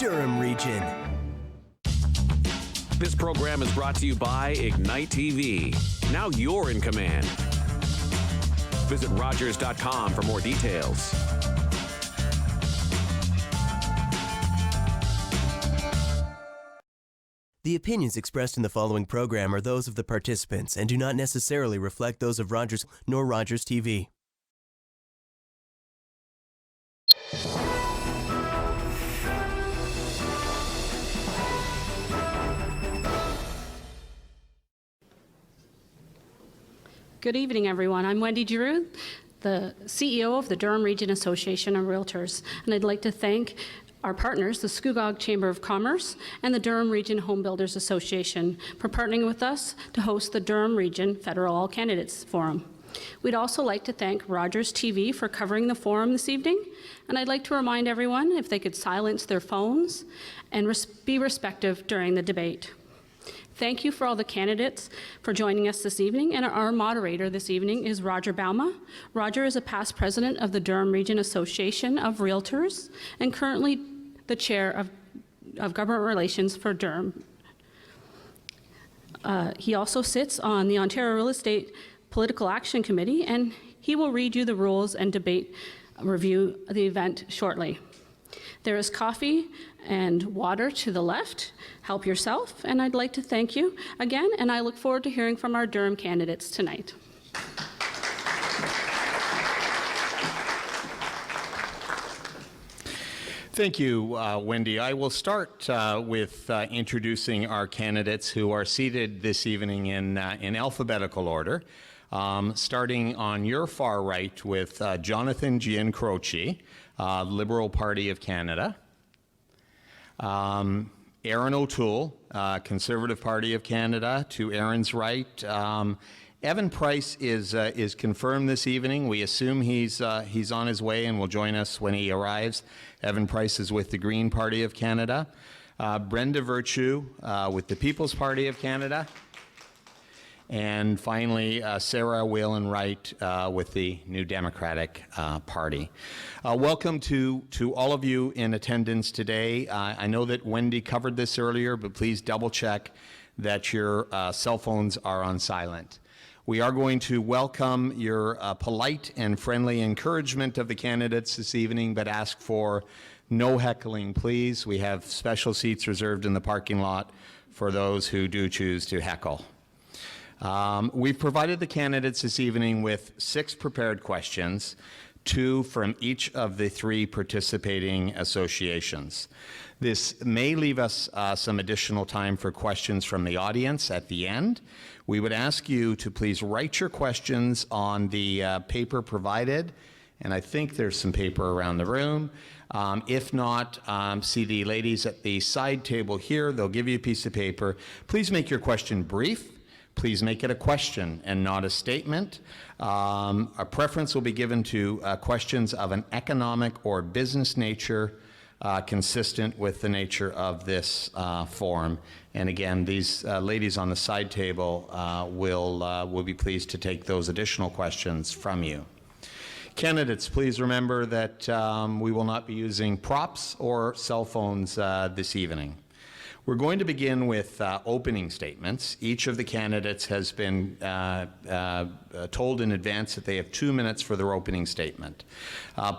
Durham region. This program is brought to you by Ignite TV. Now you're in command. Visit Rogers.com for more details. The opinions expressed in the following program are those of the participants and do not necessarily reflect those of Rogers nor Rogers TV. Good evening, everyone. I'm Wendy Giroux, the CEO of the Durham Region Association of Realtors, and I'd like to thank our partners, the Scugog Chamber of Commerce and the Durham Region Home Builders Association, for partnering with us to host the Durham Region Federal All Candidates Forum. We'd also like to thank Rogers TV for covering the forum this evening, and I'd like to remind everyone if they could silence their phones and be respectful during the debate. Thank you for all the candidates for joining us this evening, and our moderator this evening is Roger Bauma. Roger is a past president of the Durham Region Association of Realtors and currently the chair of government relations for Durham. He also sits on the Ontario Real Estate Political Action Committee, and he will read you the rules and review the event shortly. There is coffee and water to the left. Help yourself, and I'd like to thank you again, and I look forward to hearing from our Durham candidates tonight. Thank you, Wendy. I will start with introducing our candidates who are seated this evening in alphabetical order. Starting on your far right with Jonathan Giancroci, Liberal Party of Canada. Aaron O'Toole, Conservative Party of Canada, to Aaron's right. Evan Price is confirmed this evening. We assume he's on his way and will join us when he arrives. Evan Price is with the Green Party of Canada. Brenda Virtue with the People's Party of Canada. And finally, Sarah Whalen Wright with the New Democratic Party. Welcome to all of you in attendance today. I know that Wendy covered this earlier, but please double check that your cell phones are on silent. We are going to welcome your polite and friendly encouragement of the candidates this evening, but ask for no heckling, please. We have special seats reserved in the parking lot for those who do choose to heckle. We've provided the candidates this evening with 6 prepared questions, 2 from each of the 3 participating associations. This may leave us some additional time for questions from the audience at the end. We would ask you to please write your questions on the paper provided, and I think there's some paper around the room. If not, see the ladies at the side table here. They'll give you a piece of paper. Please make your question brief. Please make it a question and not a statement. A preference will be given to questions of an economic or business nature consistent with the nature of this forum. And again, these ladies on the side table will be pleased to take those additional questions from you. Candidates, please remember that we will not be using props or cell phones this evening. We're going to begin with opening statements. Each of the candidates has been told in advance that they have 2 minutes for their opening statement.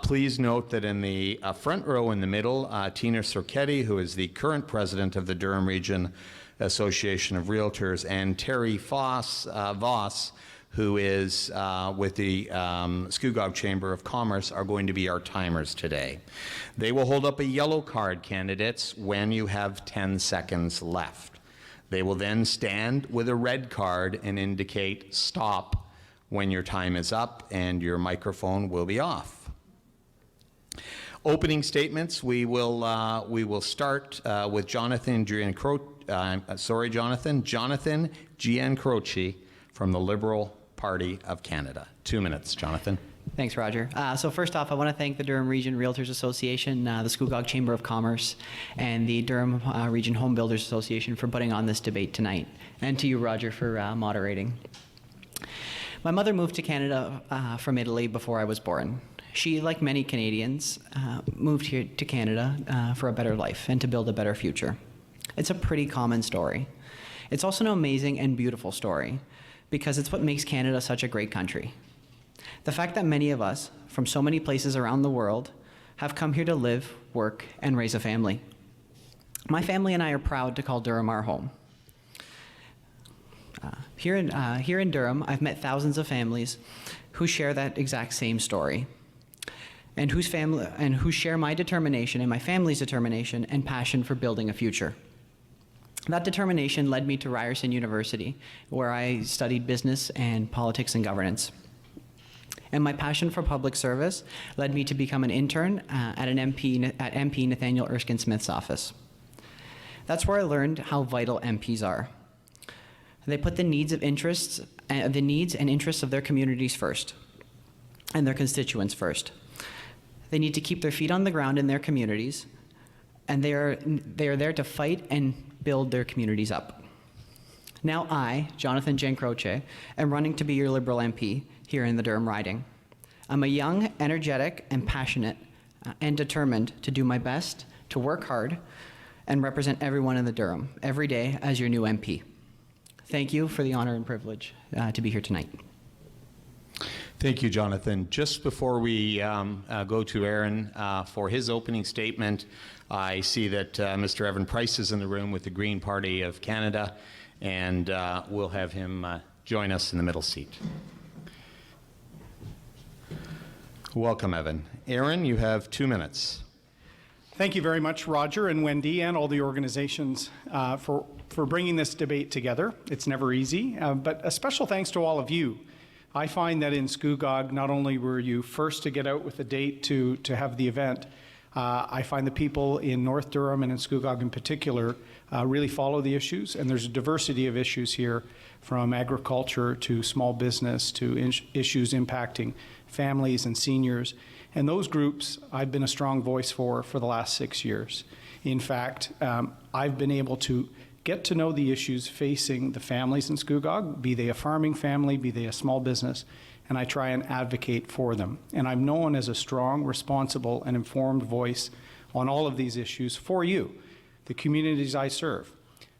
Please note that in the front row in the middle, Tina Sorchetti, who is the current president of the Durham Region Association of Realtors, and Terry Voss, who is with the Scugog Chamber of Commerce, are going to be our timers today. They will hold up a yellow card, candidates, when you have 10 seconds left. They will then stand with a red card and indicate stop when your time is up and your microphone will be off. Opening statements, we will start with Jonathan Giancroci from the Liberal Party of Canada. 2 minutes, Jonathan. Thanks, Roger. So first off, I want to thank the Durham Region Realtors Association, the Scugog Chamber of Commerce, and the Durham Region Home Builders Association for putting on this debate tonight, and to you, Roger, for moderating. My mother moved to Canada from Italy before I was born. She, like many Canadians, moved here to Canada for a better life and to build a better future. It's a pretty common story. It's also an amazing and beautiful story because it's what makes Canada such a great country. The fact that many of us from so many places around the world have come here to live, work, and raise a family. My family and I are proud to call Durham our home. Here in Durham, I've met thousands of families who share that exact same story, and who share my determination and my family's determination and passion for building a future. That determination led me to Ryerson University, where I studied business and politics and governance. And my passion for public service led me to become an intern at MP Nathaniel Erskine Smith's office. That's where I learned how vital MPs are. They put the needs and interests of their communities first, and their constituents first. They need to keep their feet on the ground in their communities, and they are there to fight and build their communities up. Now I, Jonathan Giancroce, am running to be your Liberal MP here in the Durham riding. I'm a young, energetic, and passionate, and determined to do my best, to work hard, and represent everyone in the Durham every day as your new MP. Thank you for the honor and privilege to be here tonight. Thank you, Jonathan. Just before we go to Aaron for his opening statement, I see that Mr. Evan Price is in the room with the Green Party of Canada, and we'll have him join us in the middle seat. Welcome, Evan. Aaron, you have 2 minutes. Thank you very much, Roger and Wendy, and all the organizations for bringing this debate together. It's never easy, but a special thanks to all of you. I find that in Scugog, not only were you first to get out with a date to have the event, I find the people in North Durham and in Scugog in particular really follow the issues, and there's a diversity of issues here, from agriculture to small business to issues impacting families and seniors. And those groups I've been a strong voice for the last 6 years. In fact, I've been able to get to know the issues facing the families in Scugog, be they a farming family, be they a small business, and I try and advocate for them. And I'm known as a strong, responsible, and informed voice on all of these issues for you, the communities I serve.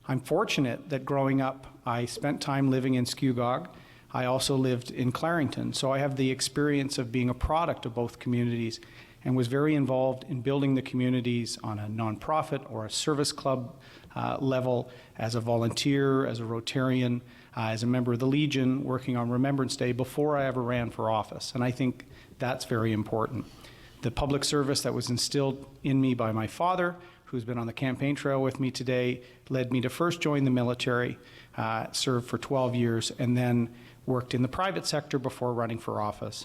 I'm fortunate that growing up, I spent time living in Scugog. I also lived in Clarington, so I have the experience of being a product of both communities and was very involved in building the communities on a nonprofit or a service club level, as a volunteer, as a Rotarian, as a member of the Legion, working on Remembrance Day before I ever ran for office. And I think that's very important. The public service that was instilled in me by my father, who's been on the campaign trail with me today, led me to first join the military, served for 12 years, and then worked in the private sector before running for office.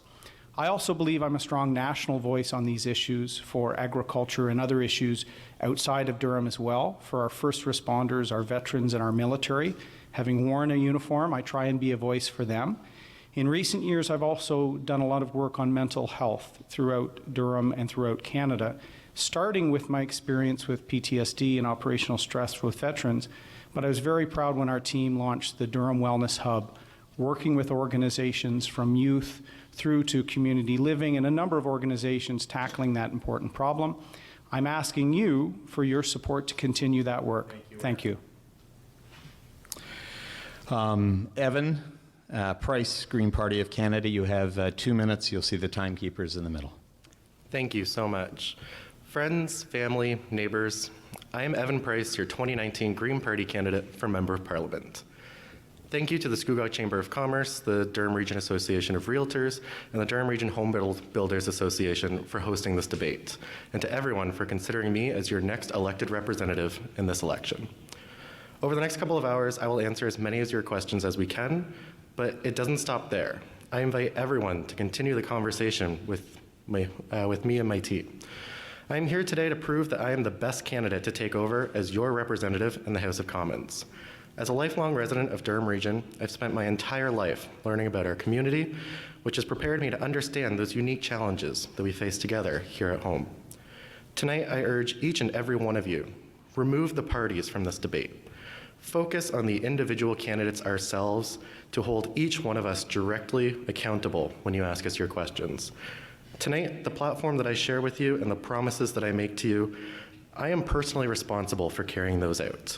I also believe I'm a strong national voice on these issues for agriculture and other issues outside of Durham as well, for our first responders, our veterans, and our military. Having worn a uniform, I try and be a voice for them. In recent years, I've also done a lot of work on mental health throughout Durham and throughout Canada, starting with my experience with PTSD and operational stress with veterans. But I was very proud when our team launched the Durham Wellness Hub, working with organizations from youth through to community living and a number of organizations tackling that important problem. I'm asking you for your support to continue that work. Thank you. Evan Price, Green Party of Canada, you have 2 minutes. You'll see the timekeepers in the middle. Thank you so much. Friends, family, neighbors, I am Evan Price, your 2019 Green Party candidate for Member of Parliament. Thank you to the Scugog Chamber of Commerce, the Durham Region Association of Realtors, and the Durham Region Home Builders Association for hosting this debate, and to everyone for considering me as your next elected representative in this election. Over the next couple of hours, I will answer as many of your questions as we can, but it doesn't stop there. I invite everyone to continue the conversation with me and my team. I am here today to prove that I am the best candidate to take over as your representative in the House of Commons. As a lifelong resident of Durham Region, I've spent my entire life learning about our community, which has prepared me to understand those unique challenges that we face together here at home. Tonight, I urge each and every one of you, remove the parties from this debate. Focus on the individual candidates ourselves to hold each one of us directly accountable when you ask us your questions. Tonight, the platform that I share with you and the promises that I make to you, I am personally responsible for carrying those out.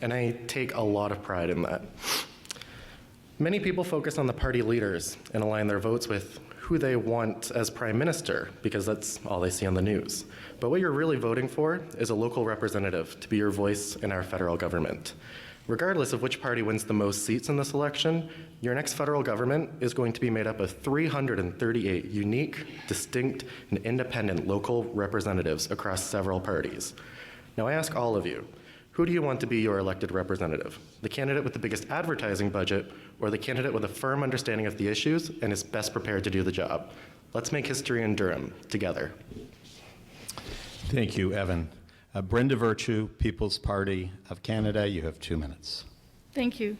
And I take a lot of pride in that. Many people focus on the party leaders and align their votes with who they want as prime minister because that's all they see on the news. But what you're really voting for is a local representative to be your voice in our federal government. Regardless of which party wins the most seats in this election, your next federal government is going to be made up of 338 unique, distinct, and independent local representatives across several parties. Now I ask all of you, who do you want to be your elected representative? The candidate with the biggest advertising budget or the candidate with a firm understanding of the issues and is best prepared to do the job? Let's make history in Durham together. Thank you, Evan. Brenda Virtue, People's Party of Canada, you have 2 minutes. Thank you.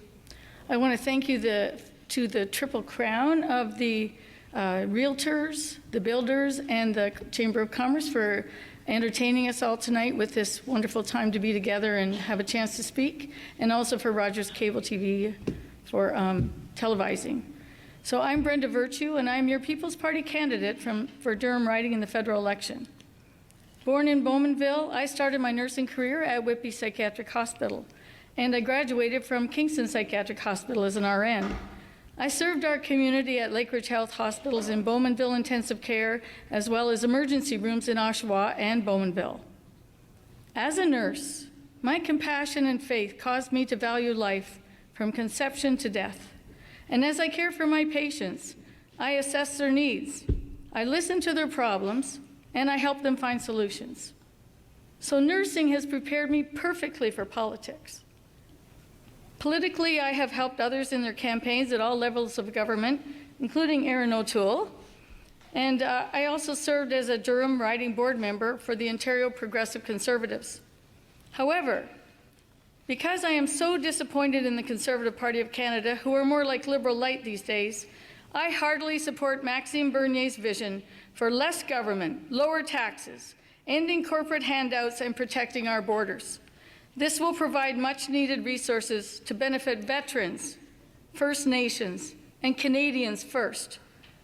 I want to thank you to the Triple Crown of the realtors, the builders, and the Chamber of Commerce for entertaining us all tonight with this wonderful time to be together and have a chance to speak, and also for Rogers Cable TV for televising. So I'm Brenda Virtue, and I'm your People's Party candidate for Durham riding in the federal election. Born in Bowmanville, I started my nursing career at Whitby Psychiatric Hospital, and I graduated from Kingston Psychiatric Hospital as an RN. I served our community at Lakeridge Health Hospitals in Bowmanville Intensive Care, as well as emergency rooms in Oshawa and Bowmanville. As a nurse, my compassion and faith caused me to value life from conception to death. And as I care for my patients, I assess their needs, I listen to their problems, and I help them find solutions. So nursing has prepared me perfectly for politics. Politically, I have helped others in their campaigns at all levels of government, including Erin O'Toole. And I also served as a Durham riding board member for the Ontario Progressive Conservatives. However, because I am so disappointed in the Conservative Party of Canada, who are more like Liberal light these days, I heartily support Maxime Bernier's vision for less government, lower taxes, ending corporate handouts, and protecting our borders. This will provide much-needed resources to benefit veterans, First Nations, and Canadians first,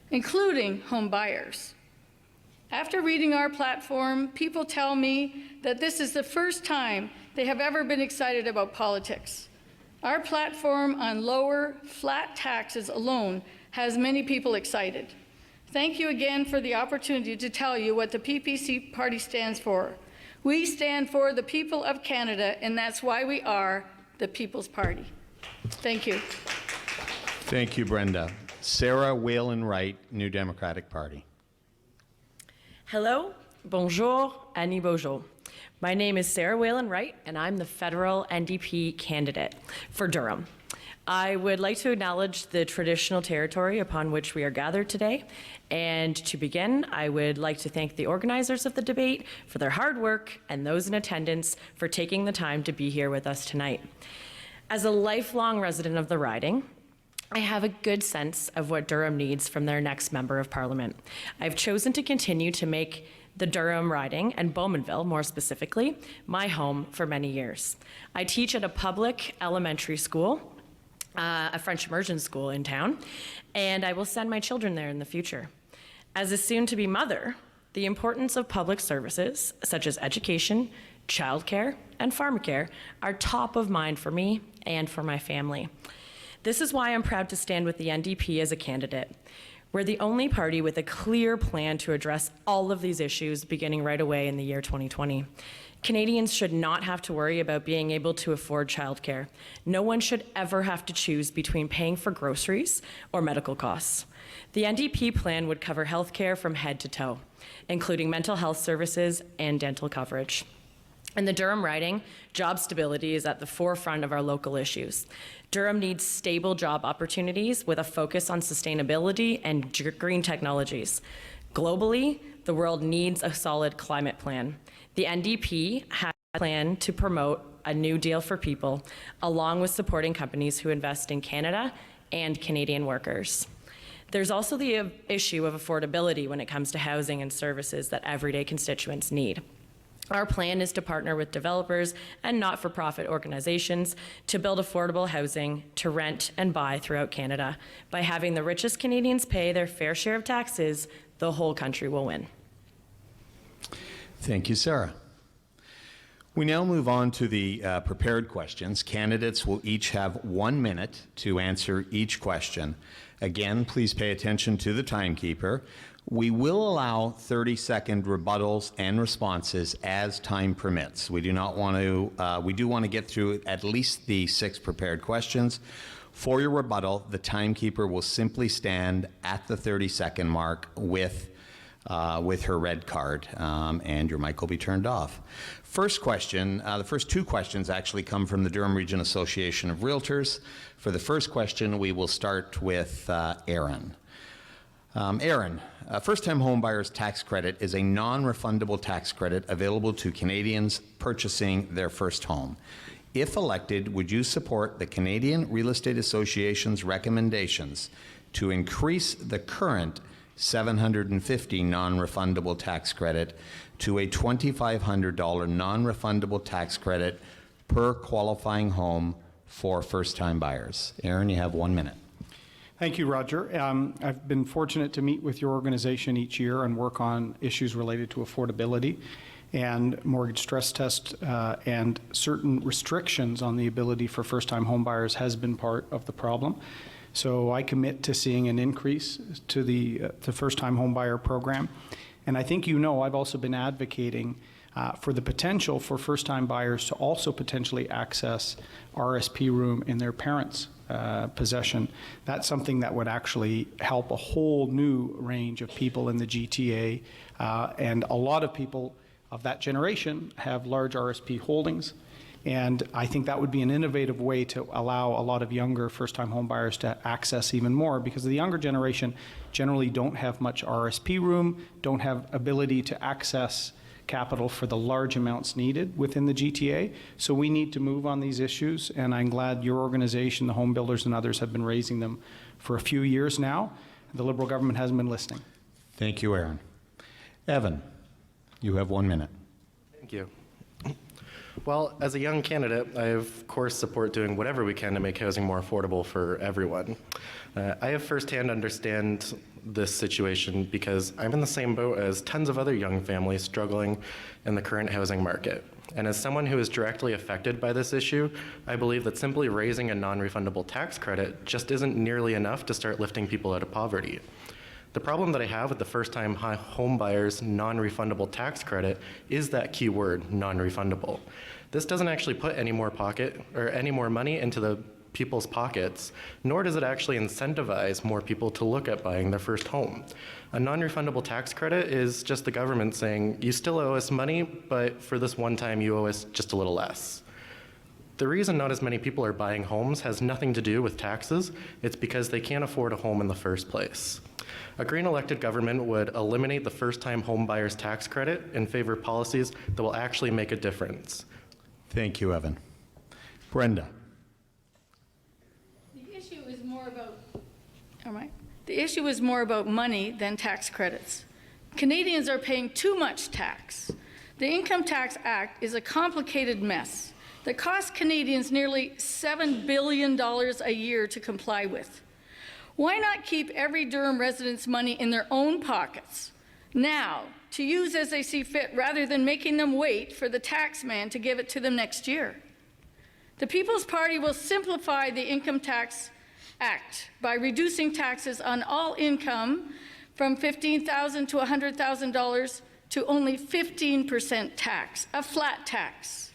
including home buyers. After reading our platform, people tell me that this is the first time they have ever been excited about politics. Our platform on lower, flat taxes alone has many people excited. Thank you again for the opportunity to tell you what the PPC party stands for. We stand for the people of Canada, and that's why we are the People's Party. Thank you. Thank you, Brenda. Sarah Whalen Wright, New Democratic Party. Hello, bonjour, Annie bonjour. My name is Sarah Whalen Wright, and I'm the federal NDP candidate for Durham. I would like to acknowledge the traditional territory upon which we are gathered today. And to begin, I would like to thank the organizers of the debate for their hard work and those in attendance for taking the time to be here with us tonight. As a lifelong resident of the riding, I have a good sense of what Durham needs from their next member of parliament. I've chosen to continue to make the Durham riding, and Bowmanville more specifically, my home for many years. I teach at a public elementary school, a French immersion school in town, and I will send my children there in the future. As a soon-to-be mother, the importance of public services, such as education, childcare, and pharmacare, are top of mind for me and for my family. This is why I'm proud to stand with the NDP as a candidate. We're the only party with a clear plan to address all of these issues beginning right away in the year 2020. Canadians should not have to worry about being able to afford childcare. No one should ever have to choose between paying for groceries or medical costs. The NDP plan would cover health care from head to toe, including mental health services and dental coverage. In the Durham riding, job stability is at the forefront of our local issues. Durham needs stable job opportunities with a focus on sustainability and green technologies. Globally, the world needs a solid climate plan. The NDP has a plan to promote a New Deal for people, along with supporting companies who invest in Canada and Canadian workers. There's also the issue of affordability when it comes to housing and services that everyday constituents need. Our plan is to partner with developers and not-for-profit organizations to build affordable housing to rent and buy throughout Canada. By having the richest Canadians pay their fair share of taxes, the whole country will win. Thank you, Sarah. We now move on to the prepared questions. Candidates will each have 1 minute to answer each question. Again, please pay attention to the timekeeper. We will allow 30-second rebuttals and responses as time permits. We do want to get through at least the 6 prepared questions. For your rebuttal, the timekeeper will simply stand at the 30-second mark with her red card, and your mic will be turned off. First question, the first 2 questions actually come from the Durham Region Association of Realtors. For the first question, we will start with Aaron. Aaron, first-time home buyers tax credit is a non-refundable tax credit available to Canadians purchasing their first home. If elected, would you support the Canadian Real Estate Association's recommendations to increase the current $750 non-refundable tax credit to a $2,500 non-refundable tax credit per qualifying home for first-time buyers? Aaron, you have 1 minute. Thank you, Roger. I've been fortunate to meet with your organization each year and work on issues related to affordability and mortgage stress test and certain restrictions on the ability for first-time home buyers has been part of the problem. So I commit to seeing an increase to the first-time home buyer program. And I think I've also been advocating for the potential for first-time buyers to also potentially access RSP room in their parents' possession. That's something that would actually help a whole new range of people in the GTA. And a lot of people of that generation have large RSP holdings. And I think that would be an innovative way to allow a lot of younger first-time home buyers to access even more, because the younger generation generally don't have much RSP room, don't have ability to access capital for the large amounts needed within the GTA. So we need to move on these issues, and I'm glad your organization, the home builders and others, have been raising them for a few years now. The Liberal government hasn't been listening. Thank you, Aaron. Evan, you have 1 minute. Thank you. Well, as a young candidate, I of course support doing whatever we can to make housing more affordable for everyone. I have firsthand understand this situation because I'm in the same boat as tons of other young families struggling in the current housing market. And as someone who is directly affected by this issue, I believe that simply raising a non-refundable tax credit just isn't nearly enough to start lifting people out of poverty. The problem that I have with the first-time home buyers non-refundable tax credit is that key word, non-refundable. This doesn't actually put any more money into the people's pockets, nor does it actually incentivize more people to look at buying their first home. A non-refundable tax credit is just the government saying, you still owe us money, but for this one time you owe us just a little less. The reason not as many people are buying homes has nothing to do with taxes. It's because they can't afford a home in the first place. A Green-elected government would eliminate the first-time home buyers tax credit in favor of policies that will actually make a difference. Thank you, Evan. Brenda. The issue is more about money than tax credits. Canadians are paying too much tax. The Income Tax Act is a complicated mess that costs Canadians nearly $7 billion a year to comply with. Why not keep every Durham resident's money in their own pockets now to use as they see fit, rather than making them wait for the tax man to give it to them next year? The People's Party will simplify the Income Tax Act by reducing taxes on all income from $15,000 to $100,000 to only 15% tax, a flat tax.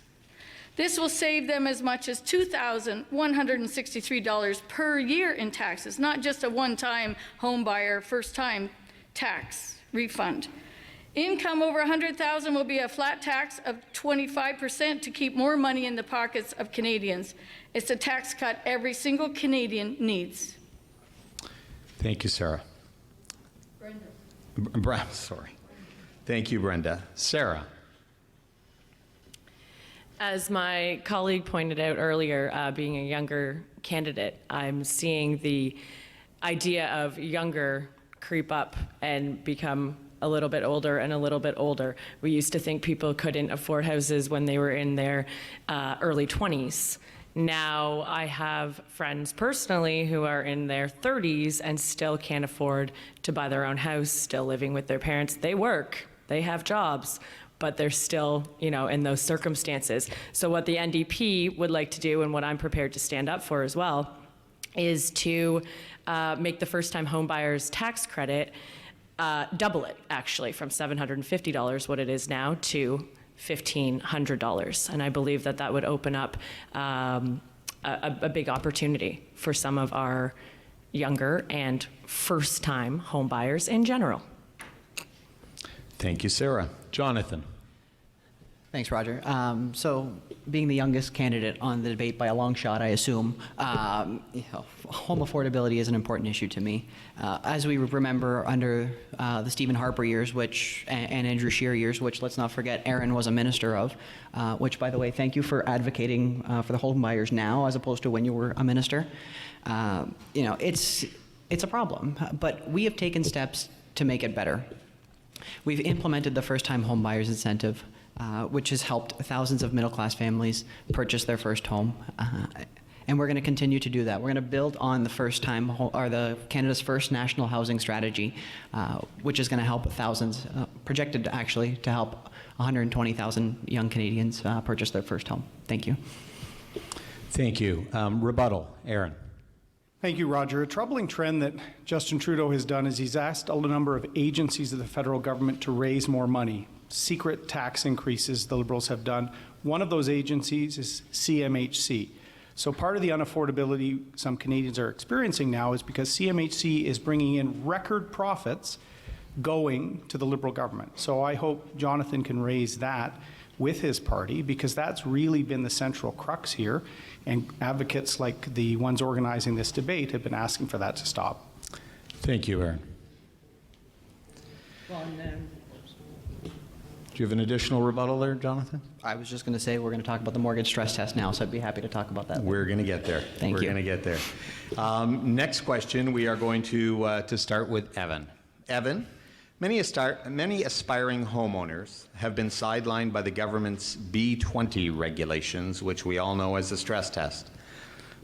This will save them as much as $2,163 per year in taxes, not just a one-time home buyer first-time tax refund. Income over $100,000 will be a flat tax of 25% to keep more money in the pockets of Canadians. It's a tax cut every single Canadian needs. Thank you, Sarah. Brenda. Sorry. Thank you, Brenda. Sarah. As my colleague pointed out earlier, being a younger candidate, I'm seeing the idea of younger creep up and become a little bit older and a little bit older. We used to think people couldn't afford houses when they were in their early 20s. Now I have friends personally who are in their 30s and still can't afford to buy their own house, still living with their parents. They work, they have jobs, but they're still, in those circumstances. So what the NDP would like to do, and what I'm prepared to stand up for as well, is to make the first-time homebuyers tax credit, double it actually, from $750, what it is now, to $1,500. And I believe that that would open up a big opportunity for some of our younger and first-time home buyers in general. Thank you, Sarah. Jonathan. Thanks, Roger. So, being the youngest candidate on the debate by a long shot, I assume, home affordability is an important issue to me. As we remember under the Stephen Harper years, and Andrew Scheer years, which, let's not forget, Aaron was a minister of, which, by the way, thank you for advocating for the home buyers now as opposed to when you were a minister. It's a problem, but we have taken steps to make it better. We've implemented the first-time home buyers incentive, which has helped thousands of middle-class families purchase their first home, and we're going to continue to do that. We're going to build on the Canada's first national housing strategy, which is going to help thousands, projected actually to help 120,000 young Canadians purchase their first home. Thank you. Thank you. Rebuttal, Aaron. Thank you, Roger. A troubling trend that Justin Trudeau has done is he's asked a number of agencies of the federal government to raise more money. Secret tax increases the Liberals have done. One of those agencies is CMHC. So part of the unaffordability some Canadians are experiencing now is because CMHC is bringing in record profits going to the Liberal government. So I hope Jonathan can raise that with his party, because that's really been the central crux here, and advocates like the ones organizing this debate have been asking for that to stop. Thank you, Aaron. Do you have an additional rebuttal there, Jonathan? I was just going to say we're going to talk about the mortgage stress test now, so I'd be happy to talk about that. We're going to get there. Thank you. We're going to get there. Next question, we are going to start with Evan. Evan, many aspiring homeowners have been sidelined by the government's B20 regulations, which we all know as the stress test.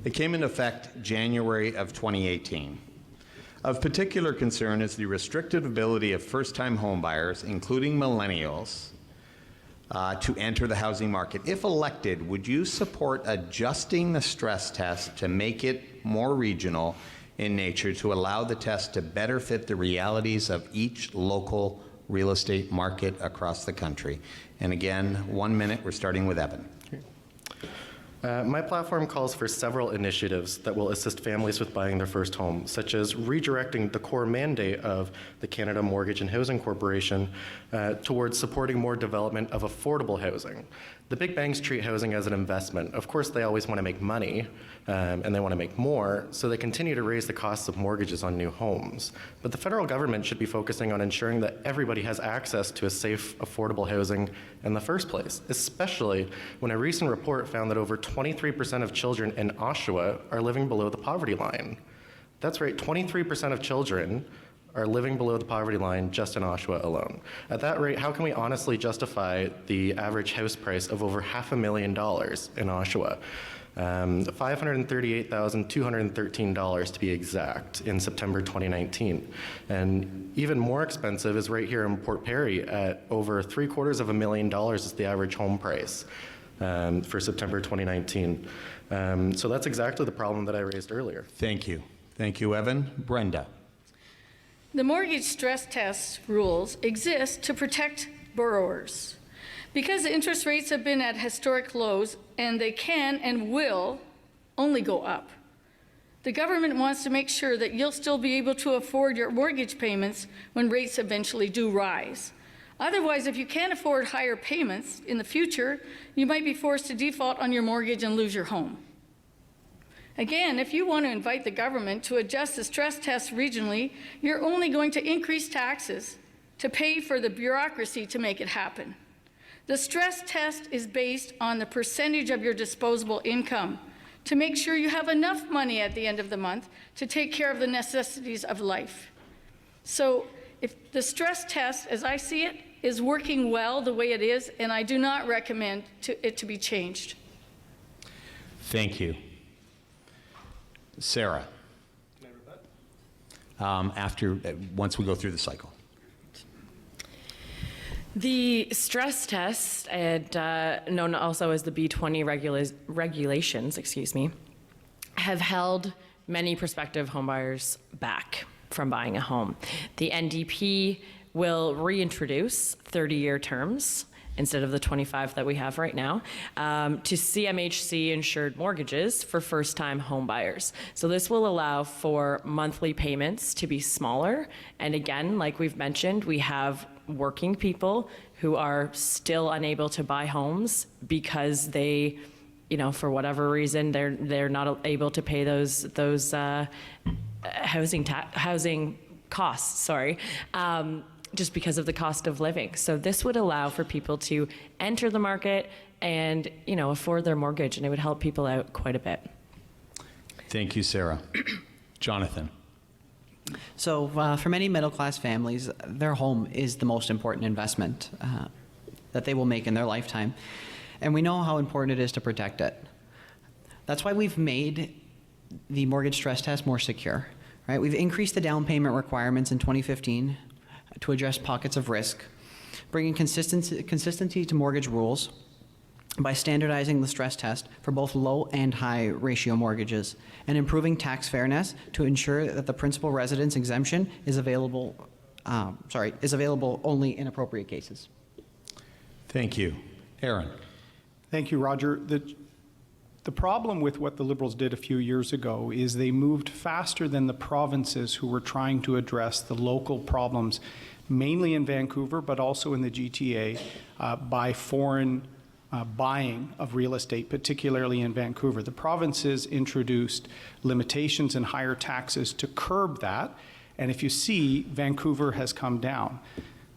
They came into effect January of 2018. Of particular concern is the restricted ability of first-time homebuyers, including millennials, to enter the housing market. If elected, would you support adjusting the stress test to make it more regional in nature, to allow the test to better fit the realities of each local real estate market across the country? And again, 1 minute, we're starting with Evan. My platform calls for several initiatives that will assist families with buying their first home, such as redirecting the core mandate of the Canada Mortgage and Housing Corporation towards supporting more development of affordable housing. The big banks treat housing as an investment. Of course, they always want to make money, and they want to make more, so they continue to raise the costs of mortgages on new homes. But the federal government should be focusing on ensuring that everybody has access to a safe, affordable housing in the first place, especially when a recent report found that over 23% of children in Oshawa are living below the poverty line. That's right, 23% of children are living below the poverty line just in Oshawa alone. At that rate, how can we honestly justify the average house price of over $500,000 in Oshawa? $538,213 to be exact in September 2019. And even more expensive is right here in Port Perry at over $750,000 is the average home price for September 2019. So that's exactly the problem that I raised earlier. Thank you. Thank you, Evan. Brenda. The mortgage stress test rules exist to protect borrowers. Because the interest rates have been at historic lows, and they can and will only go up, the government wants to make sure that you'll still be able to afford your mortgage payments when rates eventually do rise. Otherwise, if you can't afford higher payments in the future, you might be forced to default on your mortgage and lose your home. Again, if you want to invite the government to adjust the stress test regionally, you're only going to increase taxes to pay for the bureaucracy to make it happen. The stress test is based on the percentage of your disposable income to make sure you have enough money at the end of the month to take care of the necessities of life. So if the stress test, as I see it, is working well the way it is, and I do not recommend it to be changed. Thank you. Sarah. Once we go through the cycle. The stress test, and known also as the B20 regulations, have held many prospective homebuyers back from buying a home. The NDP will reintroduce 30-year terms instead of the 25 that we have right now, to CMHC insured mortgages for first-time home buyers. So this will allow for monthly payments to be smaller. And again, like we've mentioned, we have working people who are still unable to buy homes because they, for whatever reason, they're not able to pay those housing costs. Just because of the cost of living. So this would allow for people to enter the market and, afford their mortgage, and it would help people out quite a bit. Thank you, Sarah. Jonathan. So for many middle-class families, their home is the most important investment that they will make in their lifetime. And we know how important it is to protect it. That's why we've made the mortgage stress test more secure, right? We've increased the down payment requirements in 2015 to address pockets of risk, bringing consistency to mortgage rules by standardizing the stress test for both low and high ratio mortgages, and improving tax fairness to ensure that the principal residence exemption is available only in appropriate cases. Thank you. Aaron. Thank you, Roger. The problem with what the Liberals did a few years ago is they moved faster than the provinces who were trying to address the local problems, mainly in Vancouver, but also in the GTA, by foreign buying of real estate, particularly in Vancouver. The provinces introduced limitations and higher taxes to curb that, and if you see, Vancouver has come down.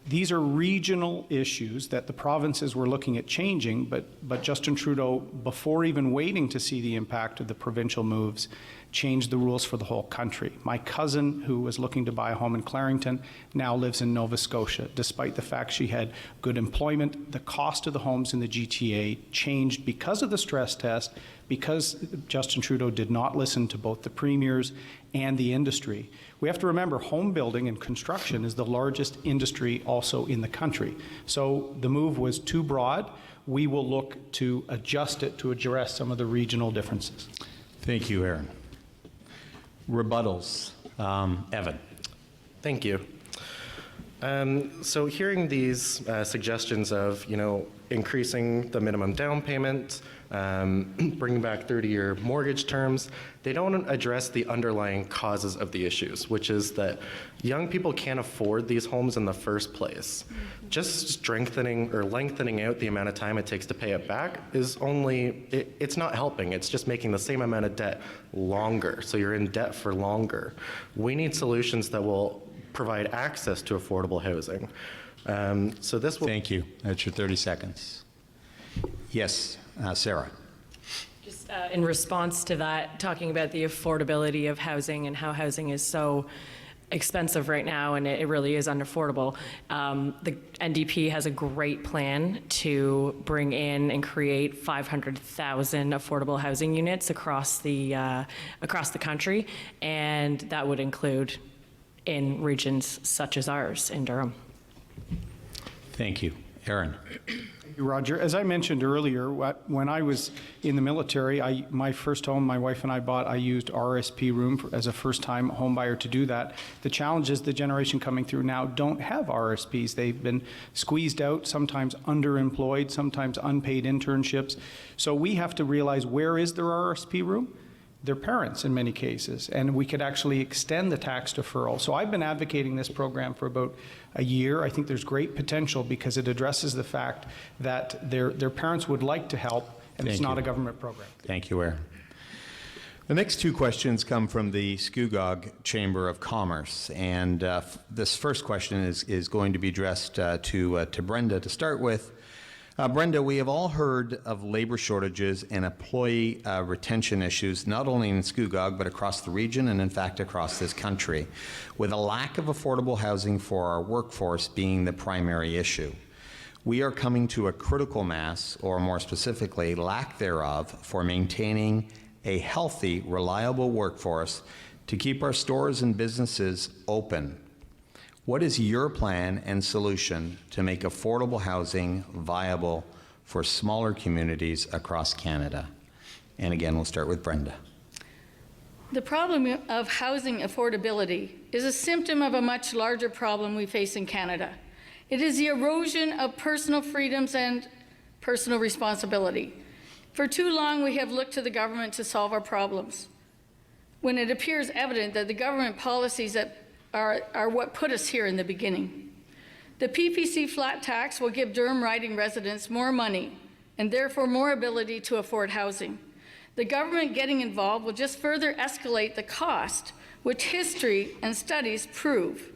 These are regional issues that the provinces were looking at changing, but Justin Trudeau, before even waiting to see the impact of the provincial moves, changed the rules for the whole country. My cousin, who was looking to buy a home in Clarington, now lives in Nova Scotia. Despite the fact she had good employment, the cost of the homes in the GTA changed because of the stress test, because Justin Trudeau did not listen to both the premiers and the industry. We have to remember, home building and construction is the largest industry also in the country. So the move was too broad. We will look to adjust it to address some of the regional differences. Thank you, Aaron. Rebuttals. Evan. Thank you. So hearing these suggestions of, increasing the minimum down payment, bringing back 30-year mortgage terms, they don't address the underlying causes of the issues, which is that young people can't afford these homes in the first place. Just strengthening or lengthening out the amount of time it takes to pay it back is it's not helping. It's just making the same amount of debt longer, so you're in debt for longer. We need solutions that will provide access to affordable housing. So this will... Thank you. That's your 30 seconds. Yes, Sarah. Just in response to that, talking about the affordability of housing and how housing is so expensive right now, and it really is unaffordable. The NDP has a great plan to bring in and create 500,000 affordable housing units across the country, and that would include in regions such as ours in Durham. Thank you. Aaron. Thank you, Roger. As I mentioned earlier, when I was in the military, my first home my wife and I bought, I used RSP room as a first-time home buyer to do that. The challenge is the generation coming through now don't have RSPs. They've been squeezed out, sometimes underemployed, sometimes unpaid internships. So we have to realize, where is their RSP room? Their parents in many cases, and we could actually extend the tax deferral. So I've been advocating this program for about a year. I think there's great potential because it addresses the fact that their parents would like to help, and it's not a government program. Thank you, Aaron. The next two questions come from the Scugog Chamber of Commerce, and this first question is going to be addressed to Brenda to start with. Brenda, we have all heard of labor shortages and employee retention issues, not only in Scugog, but across the region and, in fact, across this country, with a lack of affordable housing for our workforce being the primary issue. We are coming to a critical mass, or more specifically, lack thereof, for maintaining a healthy, reliable workforce to keep our stores and businesses open. What is your plan and solution to make affordable housing viable for smaller communities across Canada? And again, we'll start with Brenda. The problem of housing affordability is a symptom of a much larger problem we face in Canada. It is the erosion of personal freedoms and personal responsibility. For too long, we have looked to the government to solve our problems, when it appears evident that the government policies that are what put us here in the beginning. The PPC flat tax will give Durham riding residents more money and therefore more ability to afford housing. The government getting involved will just further escalate the cost, which history and studies prove.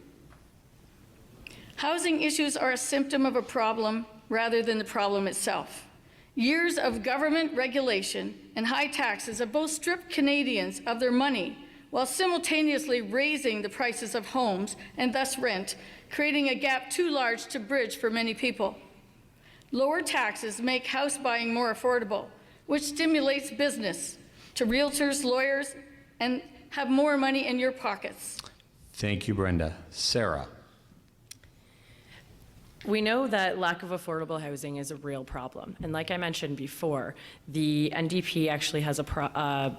Housing issues are a symptom of a problem rather than the problem itself. Years of government regulation and high taxes have both stripped Canadians of their money while simultaneously raising the prices of homes and thus rent, creating a gap too large to bridge for many people. Lower taxes make house buying more affordable, which stimulates business to realtors, lawyers, and have more money in your pockets. Thank you, Brenda. Sarah. We know that lack of affordable housing is a real problem. And like I mentioned before, the NDP actually has a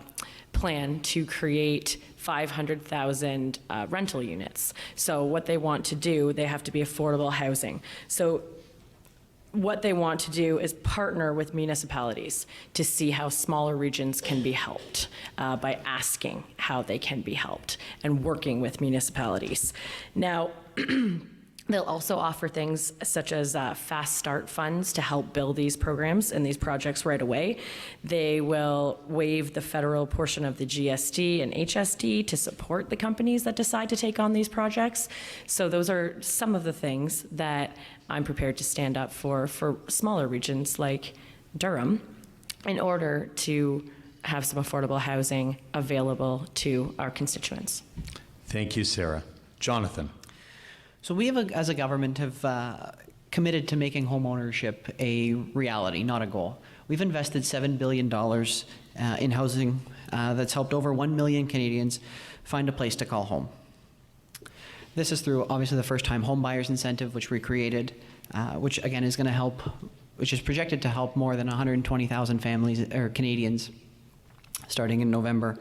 plan to create 500,000 rental units. So what they want to do, they have to be affordable housing. So what they want to do is partner with municipalities to see how smaller regions can be helped by asking how they can be helped and working with municipalities. Now, they'll also offer things such as fast start funds to help build these programs and these projects right away. They will waive the federal portion of the GST and HST to support the companies that decide to take on these projects. So those are some of the things that I'm prepared to stand up for smaller regions like Durham in order to have some affordable housing available to our constituents. Thank you, Sarah. Jonathan. So we have, as a government, have committed to making home ownership a reality, not a goal. We've invested $7 billion in housing that's helped over 1 million Canadians find a place to call home. This is through, obviously, the first-time home buyers incentive, which we created, which again is going to help, which is projected to help more than 120,000 families or Canadians starting in November.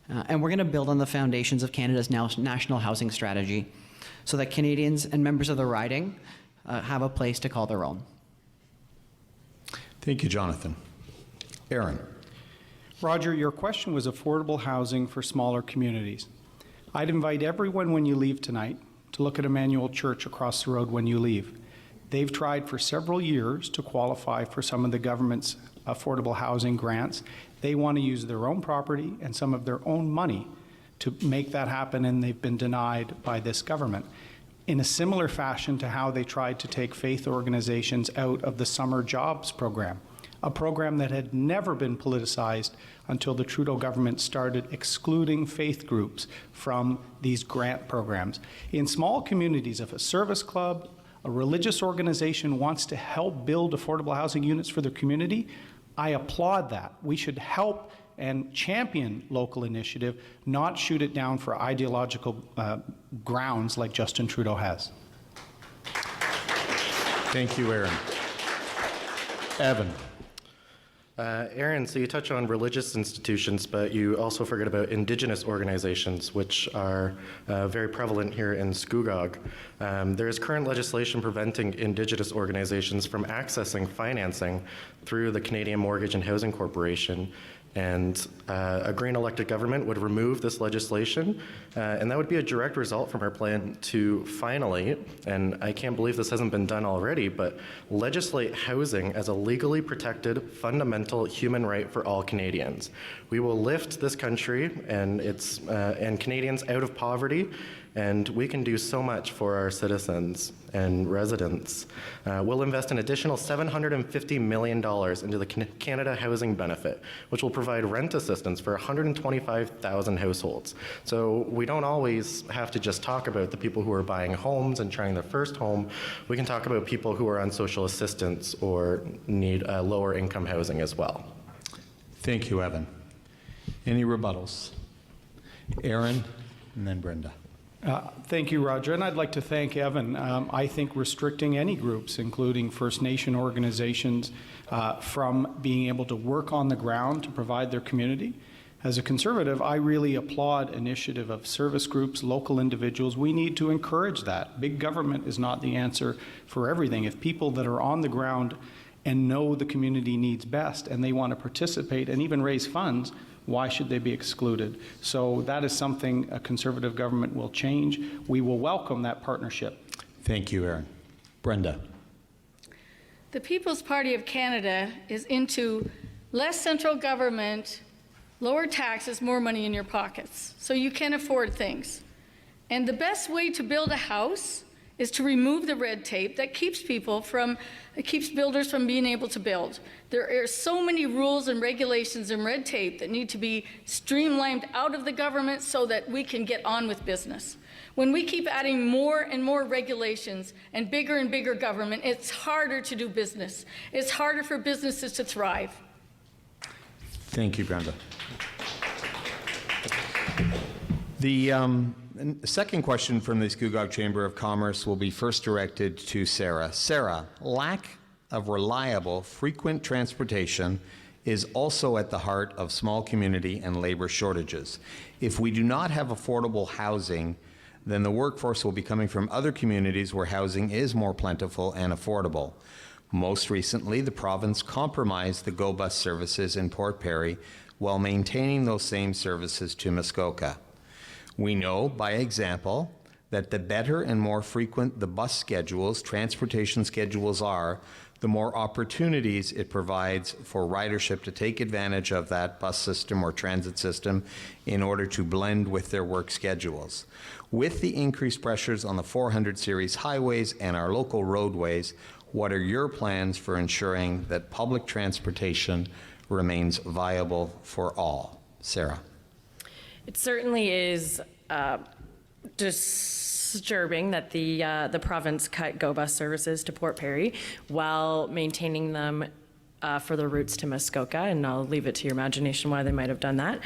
And we're going to build on the foundations of Canada's national housing strategy, so that Canadians and members of the riding have a place to call their own. Thank you, Jonathan. Aaron. Roger, your question was affordable housing for smaller communities. I'd invite everyone when you leave tonight to look at Emmanuel Church across the road when you leave. They've tried for several years to qualify for some of the government's affordable housing grants. They want to use their own property and some of their own money to make that happen, and they've been denied by this government. In a similar fashion to how they tried to take faith organizations out of the summer jobs program, a program that had never been politicized until the Trudeau government started excluding faith groups from these grant programs. In small communities, if a service club, a religious organization wants to help build affordable housing units for their community, I applaud that. We should help and champion local initiative, not shoot it down for ideological grounds like Justin Trudeau has. Thank you, Aaron. Evan. Aaron, so you touch on religious institutions, but you also forget about Indigenous organizations, which are very prevalent here in Scugog. There is current legislation preventing Indigenous organizations from accessing financing through the Canadian Mortgage and Housing Corporation. And a Green elected government would remove this legislation, and that would be a direct result from our plan to finally, and I can't believe this hasn't been done already, but legislate housing as a legally protected fundamental human right for all Canadians. We will lift this country and Canadians out of poverty, and we can do so much for our citizens and residents. We'll invest an additional $750 million into the Canada Housing Benefit, which will provide rent assistance for 125,000 households. So we don't always have to just talk about the people who are buying homes and trying their first home. We can talk about people who are on social assistance or need lower income housing as well. Thank you, Evan. Any rebuttals? Aaron, and then Brenda. Thank you, Roger. And I'd like to thank Evan. I think restricting any groups, including First Nation organizations, from being able to work on the ground to provide their community. As a Conservative, I really applaud initiative of service groups, local individuals. We need to encourage that. Big government is not the answer for everything. If people that are on the ground and know the community needs best and they want to participate and even raise funds, why should they be excluded? So that is something a Conservative government will change. We will welcome that partnership. Thank you, Aaron. Brenda. The People's Party of Canada is into less central government, lower taxes, more money in your pockets, so you can afford things. And the best way to build a house is to remove the red tape that keeps builders from being able to build. There are so many rules and regulations and red tape that need to be streamlined out of the government so that we can get on with business. When we keep adding more and more regulations and bigger government, it's harder to do business. It's harder for businesses to thrive. Thank you, Brenda. The second question from the Scugog Chamber of Commerce will be first directed to Sarah. Sarah, lack of reliable, frequent transportation is also at the heart of small community and labor shortages. If we do not have affordable housing, then the workforce will be coming from other communities where housing is more plentiful and affordable. Most recently, the province compromised the GO bus services in Port Perry while maintaining those same services to Muskoka. We know, by example, that the better and more frequent the bus schedules, transportation schedules are, the more opportunities it provides for ridership to take advantage of that bus system or transit system in order to blend with their work schedules. With the increased pressures on the 400 series highways and our local roadways, what are your plans for ensuring that public transportation remains viable for all? Sarah. It certainly is disturbing that the province cut GO bus services to Port Perry while maintaining them for the routes to Muskoka, and I'll leave it to your imagination why they might have done that.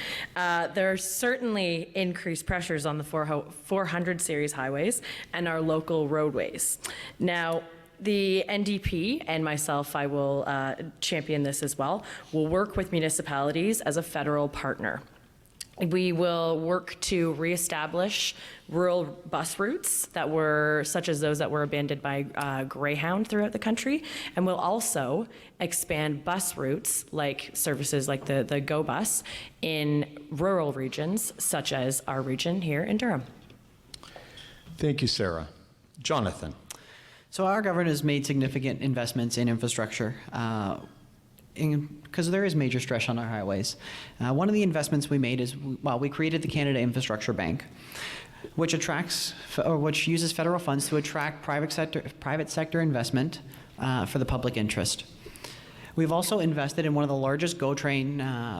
There are certainly increased pressures on the 400 series highways and our local roadways. Now, the NDP and myself, I will champion this as well, will work with municipalities as a federal partner. We will work to reestablish rural bus routes that were, such as those that were abandoned by Greyhound throughout the country, and we'll also expand bus routes like services like the GO bus in rural regions, such as our region here in Durham. Thank you, Sarah. Jonathan. So our government has made significant investments in infrastructure because there is major stress on our highways. One of the investments we made is, we created the Canada Infrastructure Bank, which uses federal funds to attract private sector investment for the public interest. We've also invested in one of the largest GO train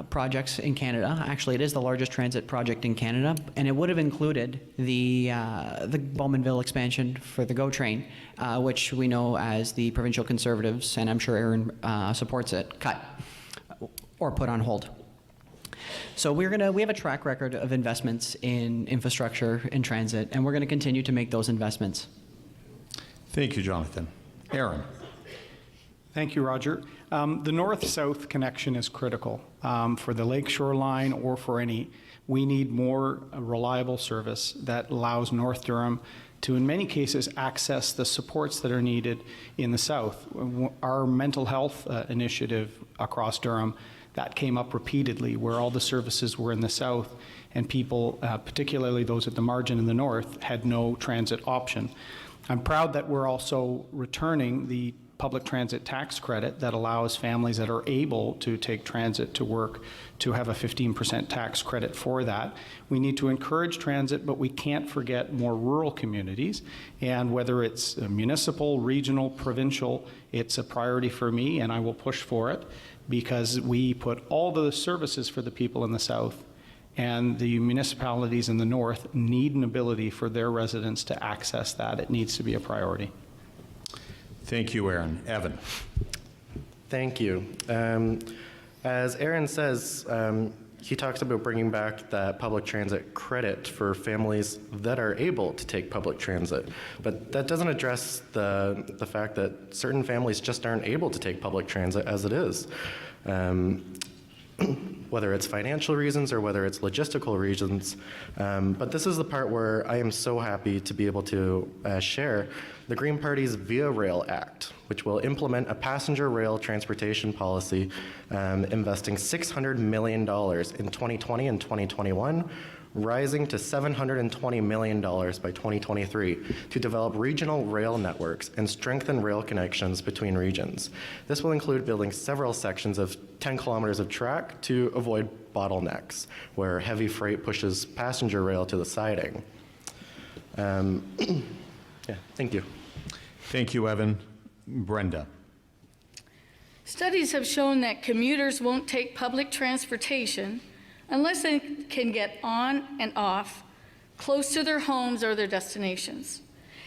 projects in Canada. Actually, it is the largest transit project in Canada, and it would have included the Bowmanville expansion for the GO train, which we know as the provincial Conservatives, and I'm sure Aaron supports it, cut or put on hold. So we have a track record of investments in infrastructure and transit, and we're going to continue to make those investments. Thank you, Jonathan. Aaron. Thank you, Roger. The north-south connection is critical for the lakeshore line or for any. We need more reliable service that allows North Durham to, in many cases, access the supports that are needed in the south. Our mental health initiative across Durham, that came up repeatedly, where all the services were in the south and people, particularly those at the margin in the north, had no transit option. I'm proud that we're also returning the public transit tax credit that allows families that are able to take transit to work to have a 15% tax credit for that. We need to encourage transit, but we can't forget more rural communities. And whether it's municipal, regional, provincial, it's a priority for me, and I will push for it because we put all the services for the people in the south, and the municipalities in the north need an ability for their residents to access that. It needs to be a priority. Thank you, Aaron. Evan. Thank you. As Aaron says, he talks about bringing back that public transit credit for families that are able to take public transit. But that doesn't address the fact that certain families just aren't able to take public transit as it is. Whether it's financial reasons or whether it's logistical reasons. But this is the part where I am so happy to be able to share the Green Party's Via Rail Act, which will implement a passenger rail transportation policy investing $600 million in 2020 and 2021, rising to $720 million by 2023 to develop regional rail networks and strengthen rail connections between regions. This will include building several sections of 10 kilometers of track to avoid bottlenecks, where heavy freight pushes passenger rail to the siding. Yeah, thank you. Thank you, Evan. Brenda. Studies have shown that commuters won't take public transportation unless they can get on and off close to their homes or their destinations.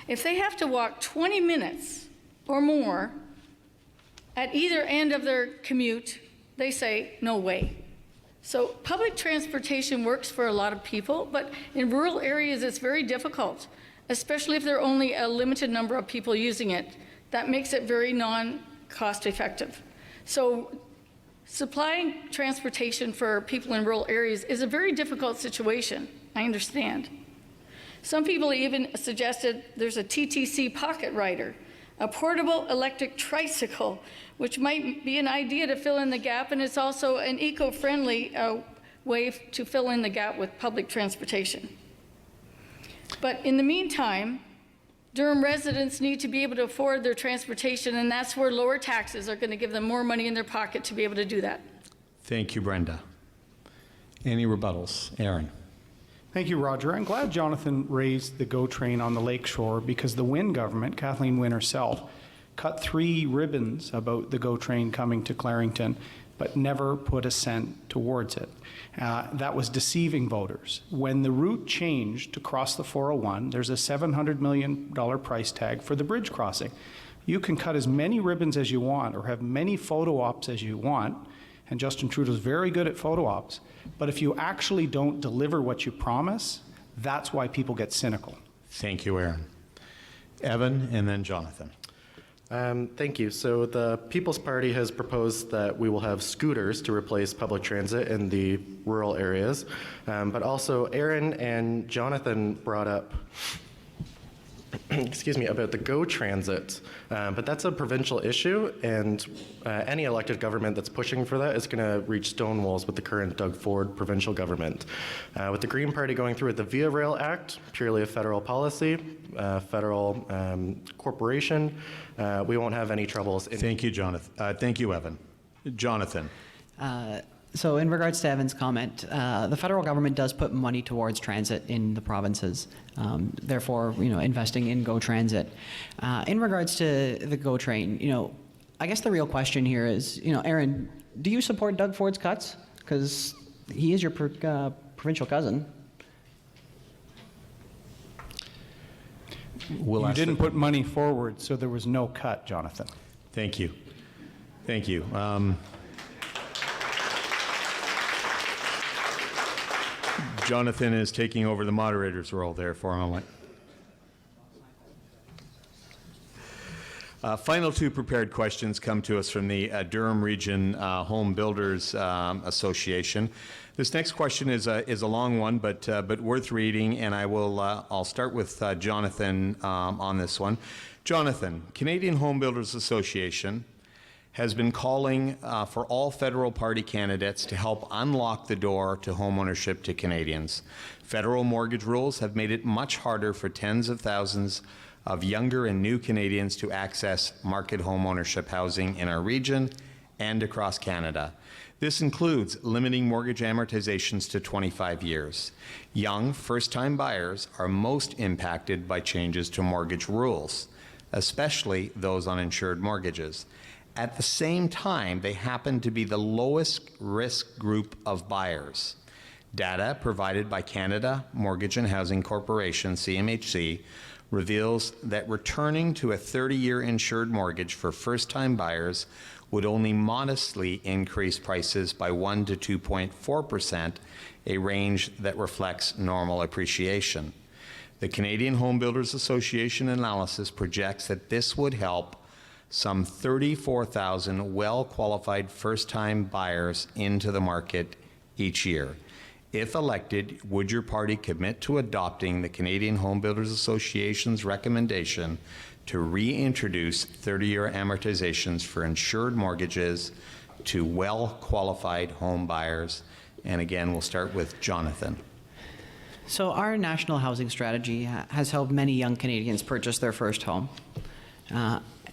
If they have to walk 20 minutes or more at either end of their commute, they say, no way. So public transportation works for a lot of people, but in rural areas it's very difficult, especially if there are only a limited number of people using it. That makes it very non-cost effective. So supplying transportation for people in rural areas is a very difficult situation, I understand. Some people even suggested there's a TTC pocket rider, a portable electric tricycle, which might be an idea to fill in the gap, and it's also an eco-friendly way to fill in the gap with public transportation. But in the meantime, Durham residents need to be able to afford their transportation, and that's where lower taxes are going to give them more money in their pocket to be able to do that. Thank you, Brenda. Any rebuttals? Aaron. Thank you, Roger. I'm glad Jonathan raised the GO train on the lakeshore because the Wynne government, Kathleen Wynne herself, cut 3 ribbons about the GO train coming to Clarington, but never put a cent towards it. That was deceiving voters. When the route changed to cross the 401, there's a $700 million price tag for the bridge crossing. You can cut as many ribbons as you want or have many photo ops as you want, and Justin Trudeau's very good at photo ops, but if you actually don't deliver what you promise, that's why people get cynical. Thank you, Aaron. Evan, and then Jonathan. Thank you. So the People's Party has proposed that we will have scooters to replace public transit in the rural areas, but also Aaron and Jonathan brought up excuse me, about the GO transit, but that's a provincial issue, and any elected government that's pushing for that is going to reach stone walls with the current Doug Ford provincial government. With the Green Party going through with the Via Rail Act, purely a federal policy, federal corporation, we won't have any troubles. Thank you, Jonathan. Thank you, Evan. Jonathan. So in regards to Evan's comment, the federal government does put money towards transit in the provinces, therefore, investing in GO Transit. In regards to the GO train, I guess the real question here is, Aaron, do you support Doug Ford's cuts? Because he is your provincial cousin. You didn't put money forward, so there was no cut, Jonathan. Thank you. Thank you. Jonathan is taking over the moderator's role there for a moment. Final 2 prepared questions come to us from the Durham Region Home Builders Association. This next question is a long one, but worth reading, and I'll start with Jonathan on this one. Jonathan, Canadian Home Builders Association has been calling for all federal party candidates to help unlock the door to homeownership to Canadians. Federal mortgage rules have made it much harder for tens of thousands of younger and new Canadians to access market home ownership housing in our region and across Canada. This includes limiting mortgage amortizations to 25 years. Young, first-time buyers are most impacted by changes to mortgage rules, especially those on insured mortgages. At the same time, they happen to be the lowest risk group of buyers. Data provided by Canada Mortgage and Housing Corporation, CMHC, reveals that returning to a 30-year insured mortgage for first-time buyers would only modestly increase prices by 1 to 2.4%, a range that reflects normal appreciation. The Canadian Home Builders Association analysis projects that this would help some 34,000 well-qualified first-time buyers into the market each year. If elected, would your party commit to adopting the Canadian Home Builders Association's recommendation to reintroduce 30-year amortizations for insured mortgages to well-qualified home buyers? And again, we'll start with Jonathan. So our national housing strategy has helped many young Canadians purchase their first home.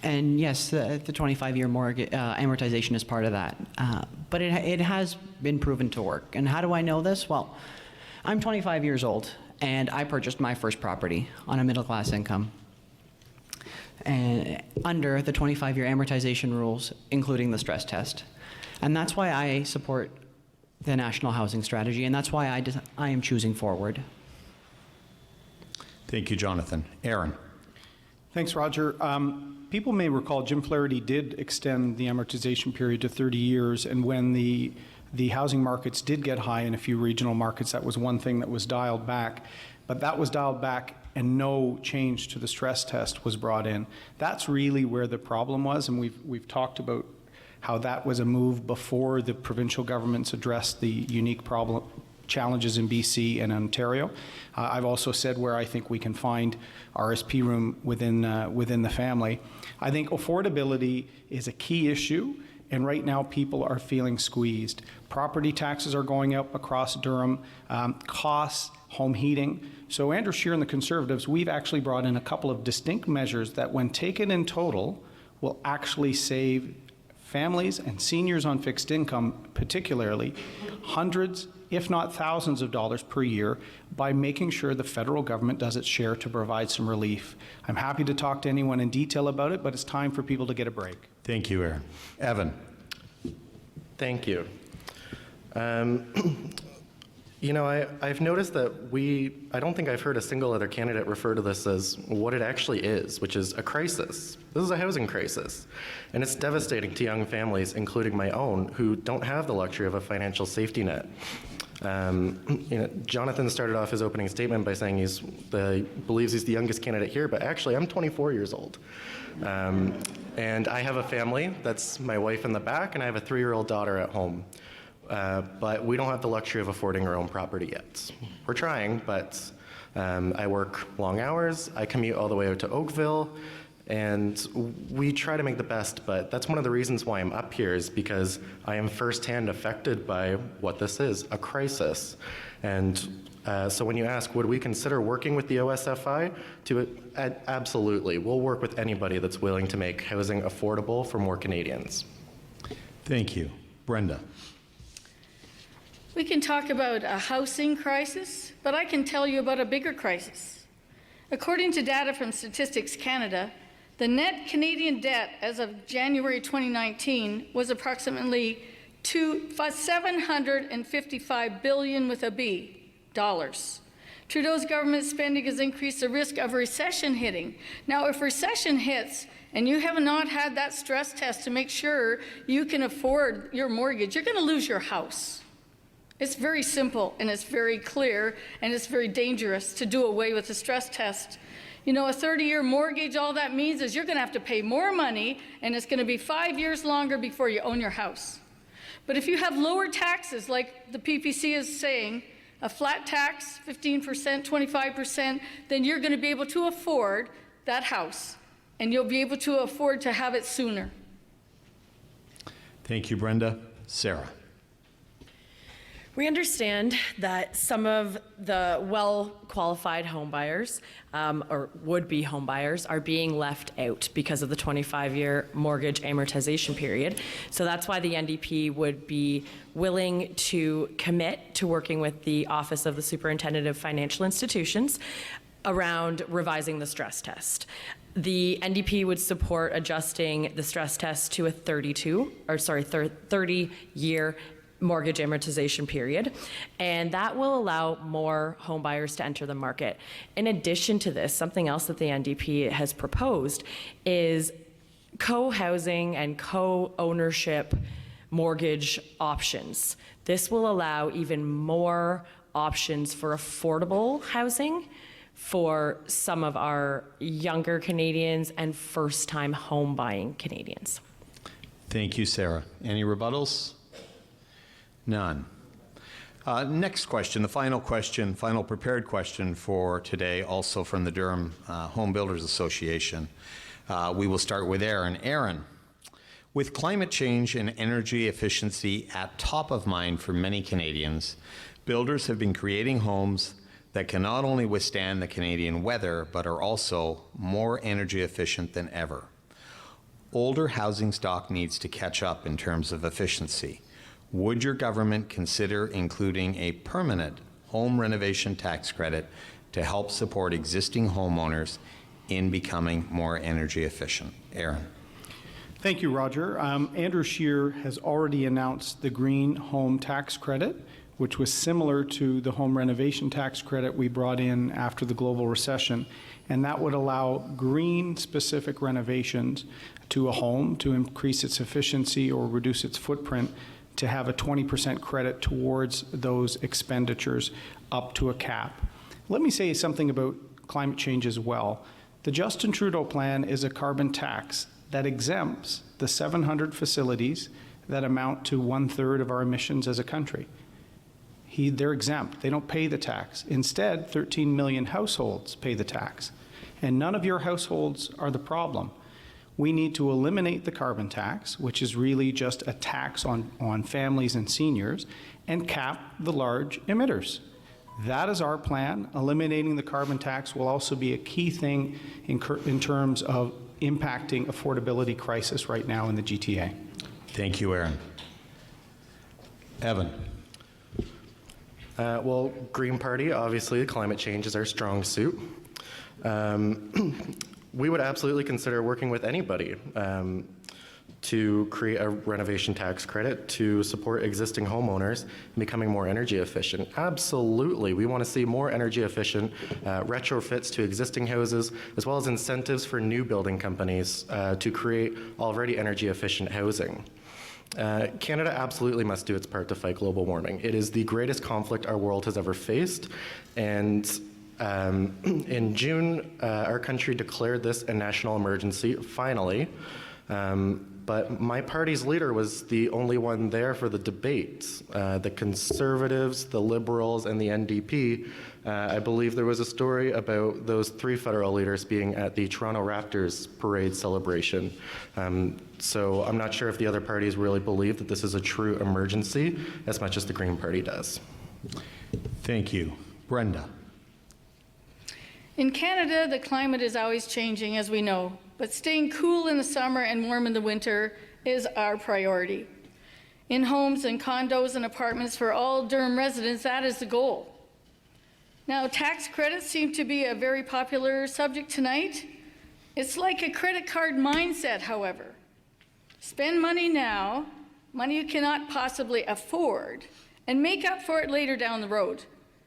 And yes, the 25-year mortgage amortization is part of that. But it has been proven to work. And how do I know this? Well, I'm 25 years old, and I purchased my first property on a middle-class income, and under the 25-year amortization rules, including the stress test. And that's why I support the national housing strategy, and that's why I am choosing forward. Thank you, Jonathan. Aaron. Thanks, Roger. People may recall Jim Flaherty did extend the amortization period to 30 years, and when the housing markets did get high in a few regional markets, that was one thing that was dialed back. But that was dialed back and no change to the stress test was brought in. That's really where the problem was, and we've talked about how that was a move before the provincial governments addressed the unique challenges in BC and Ontario. I've also said where I think we can find RSP room within the family. I think affordability is a key issue, and right now people are feeling squeezed. Property taxes are going up across Durham, costs, home heating. So Andrew Scheer and the Conservatives, we've actually brought in a couple of distinct measures that when taken in total will actually save families and seniors on fixed income, particularly, hundreds, if not thousands of dollars per year by making sure the federal government does its share to provide some relief. I'm happy to talk to anyone in detail about it, but it's time for people to get a break. Thank you, Aaron. Evan. Thank you. You know, I've noticed that I don't think I've heard a single other candidate refer to this as what it actually is, which is a crisis. This is a housing crisis, and it's devastating to young families, including my own, who don't have the luxury of a financial safety net. You know, Jonathan started off his opening statement by saying he believes he's the youngest candidate here, but actually I'm 24 years old. And I have a family, that's my wife in the back, and I have a 3-year-old daughter at home. But we don't have the luxury of affording our own property yet. We're trying, but I work long hours, I commute all the way out to Oakville, and we try to make the best, but that's one of the reasons why I'm up here, is because I am firsthand affected by what this is, a crisis. And so when you ask, would we consider working with the OSFI? Absolutely. We'll work with anybody that's willing to make housing affordable for more Canadians. Thank you. Brenda. We can talk about a housing crisis, but I can tell you about a bigger crisis. According to data from Statistics Canada, the net Canadian debt as of January 2019 was approximately $755 billion with a B dollars. Trudeau's government spending has increased the risk of recession hitting. Now, if recession hits and you have not had that stress test to make sure you can afford your mortgage, you're going to lose your house. It's very simple, and it's very clear, and it's very dangerous to do away with the stress test. You know, a 30-year mortgage, all that means is you're going to have to pay more money, and it's going to be 5 years longer before you own your house. But if you have lower taxes, like the PPC is saying, a flat tax, 15%, 25%, then you're going to be able to afford that house, and you'll be able to afford to have it sooner. Thank you, Brenda. Sarah. We understand that some of the well-qualified homebuyers, or would-be homebuyers, are being left out because of the 25-year mortgage amortization period. So that's why the NDP would be willing to commit to working with the Office of the Superintendent of Financial Institutions around revising the stress test. The NDP would support adjusting the stress test to a 30-year mortgage amortization period, and that will allow more home buyers to enter the market. In addition to this, something else that the NDP has proposed is co-housing and co-ownership mortgage options. This will allow even more options for affordable housing for some of our younger Canadians and first-time home buying Canadians. Thank you, Sarah. Any rebuttals? None. Next question, the final prepared question for today, also from the Durham Home Builders Association. We will start with Aaron. Aaron, with climate change and energy efficiency at top of mind for many Canadians, builders have been creating homes that can not only withstand the Canadian weather, but are also more energy efficient than ever. Older housing stock needs to catch up in terms of efficiency. Would your government consider including a permanent home renovation tax credit to help support existing homeowners in becoming more energy efficient? Aaron. Thank you, Roger. Andrew Scheer has already announced the Green Home Tax Credit, which was similar to the home renovation tax credit we brought in after the global recession. And that would allow green-specific renovations to a home to increase its efficiency or reduce its footprint, to have a 20% credit towards those expenditures up to a cap. Let me say something about climate change as well. The Justin Trudeau plan is a carbon tax that exempts the 700 facilities that amount to 1/3 of our emissions as a country. They're exempt. They don't pay the tax. Instead, 13 million households pay the tax. And none of your households are the problem. We need to eliminate the carbon tax, which is really just a tax on families and seniors, and cap the large emitters. That is our plan. Eliminating the carbon tax will also be a key thing in terms of impacting affordability crisis right now in the GTA. Thank you, Aaron. Evan. Well, Green Party, obviously, climate change is our strong suit. We would absolutely consider working with anybody to create a renovation tax credit to support existing homeowners in becoming more energy efficient. Absolutely. We want to see more energy efficient retrofits to existing houses, as well as incentives for new building companies to create already energy efficient housing. Canada absolutely must do its part to fight global warming. It is the greatest conflict our world has ever faced, and in June, our country declared this a national emergency, finally, but my party's leader was the only one there for the debate. The Conservatives, the Liberals, and the NDP, I believe there was a story about those 3 federal leaders being at the Toronto Raptors parade celebration. So I'm not sure if the other parties really believe that this is a true emergency as much as the Green Party does. Thank you. Brenda. In Canada, the climate is always changing, as we know, but staying cool in the summer and warm in the winter is our priority. In homes and condos and apartments for all Durham residents, that is the goal. Now, tax credits seem to be a very popular subject tonight. It's like a credit card mindset, however. Spend money now, money you cannot possibly afford, and make up for it later down the road.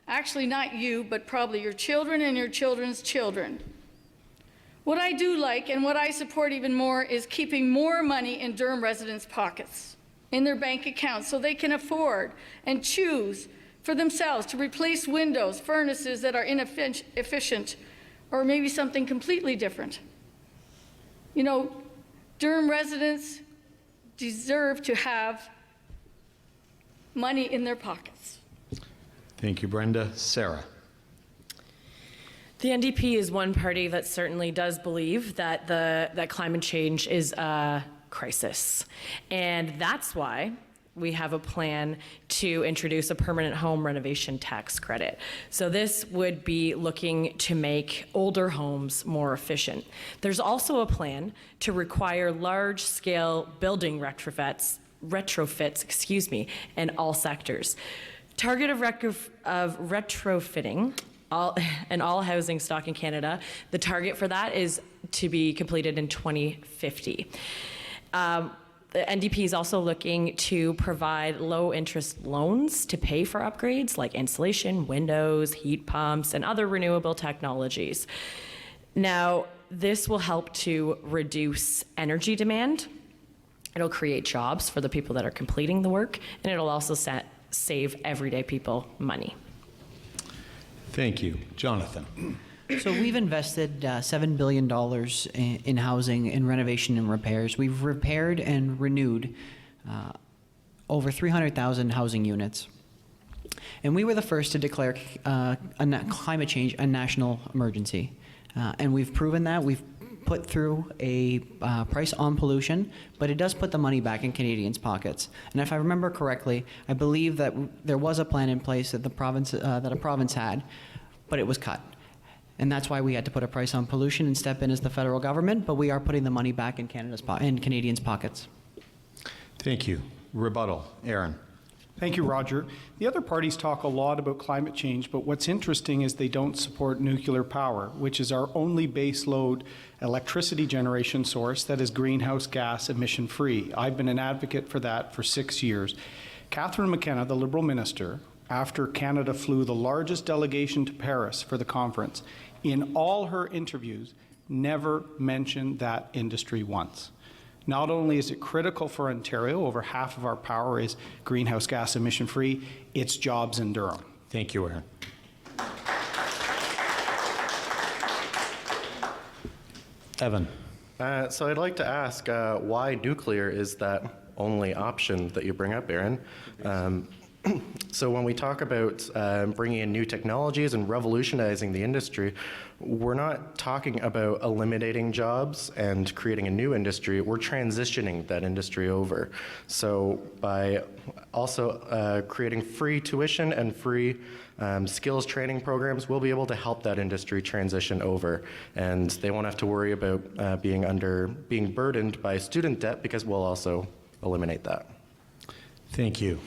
Actually, not you, but probably your children and your children's children. What I do like and what I support even more is keeping more money in Durham residents' pockets, in their bank accounts, so they can afford and choose for themselves to replace windows, furnaces that are inefficient, or maybe something completely different. You know, Durham residents deserve to have money in their pockets. Thank you, Brenda. Sarah. The NDP is one party that certainly does believe that that climate change is a crisis. And that's why we have a plan to introduce a permanent home renovation tax credit. So this would be looking to make older homes more efficient. There's also a plan to require large-scale building retrofits, in all sectors. Target of retrofitting in all housing stock in Canada, the target for that is to be completed in 2050. The NDP is also looking to provide low-interest loans to pay for upgrades like insulation, windows, heat pumps, and other renewable technologies. Now, this will help to reduce energy demand. It'll create jobs for the people that are completing the work, and it'll also save everyday people money. Thank you. Jonathan. So we've invested $7 billion in housing, in renovation and repairs. We've repaired and renewed over 300,000 housing units. And we were the first to declare climate change a national emergency. And we've proven that. We've put through a price on pollution, but it does put the money back in Canadians' pockets. And if I remember correctly, I believe that there was a plan in place that a province had, but it was cut. And that's why we had to put a price on pollution and step in as the federal government, but we are putting the money back in Canadians' pockets. Thank you. Rebuttal. Aaron. Thank you, Roger. The other parties talk a lot about climate change, but what's interesting is they don't support nuclear power, which is our only base load electricity generation source that is greenhouse gas emission free. I've been an advocate for that for 6 years. Catherine McKenna, the Liberal minister, after Canada flew the largest delegation to Paris for the conference, in all her interviews, never mentioned that industry once. Not only is it critical for Ontario, over half of our power is greenhouse gas emission free, it's jobs in Durham. Thank you, Aaron. Evan. So I'd like to ask why nuclear is that only option that you bring up, Aaron? So when we talk about bringing in new technologies and revolutionizing the industry, we're not talking about eliminating jobs and creating a new industry. We're transitioning that industry over. So by also creating free tuition and free skills training programs, we'll be able to help that industry transition over. And they won't have to worry about being burdened by student debt, because we'll also eliminate that. Thank you.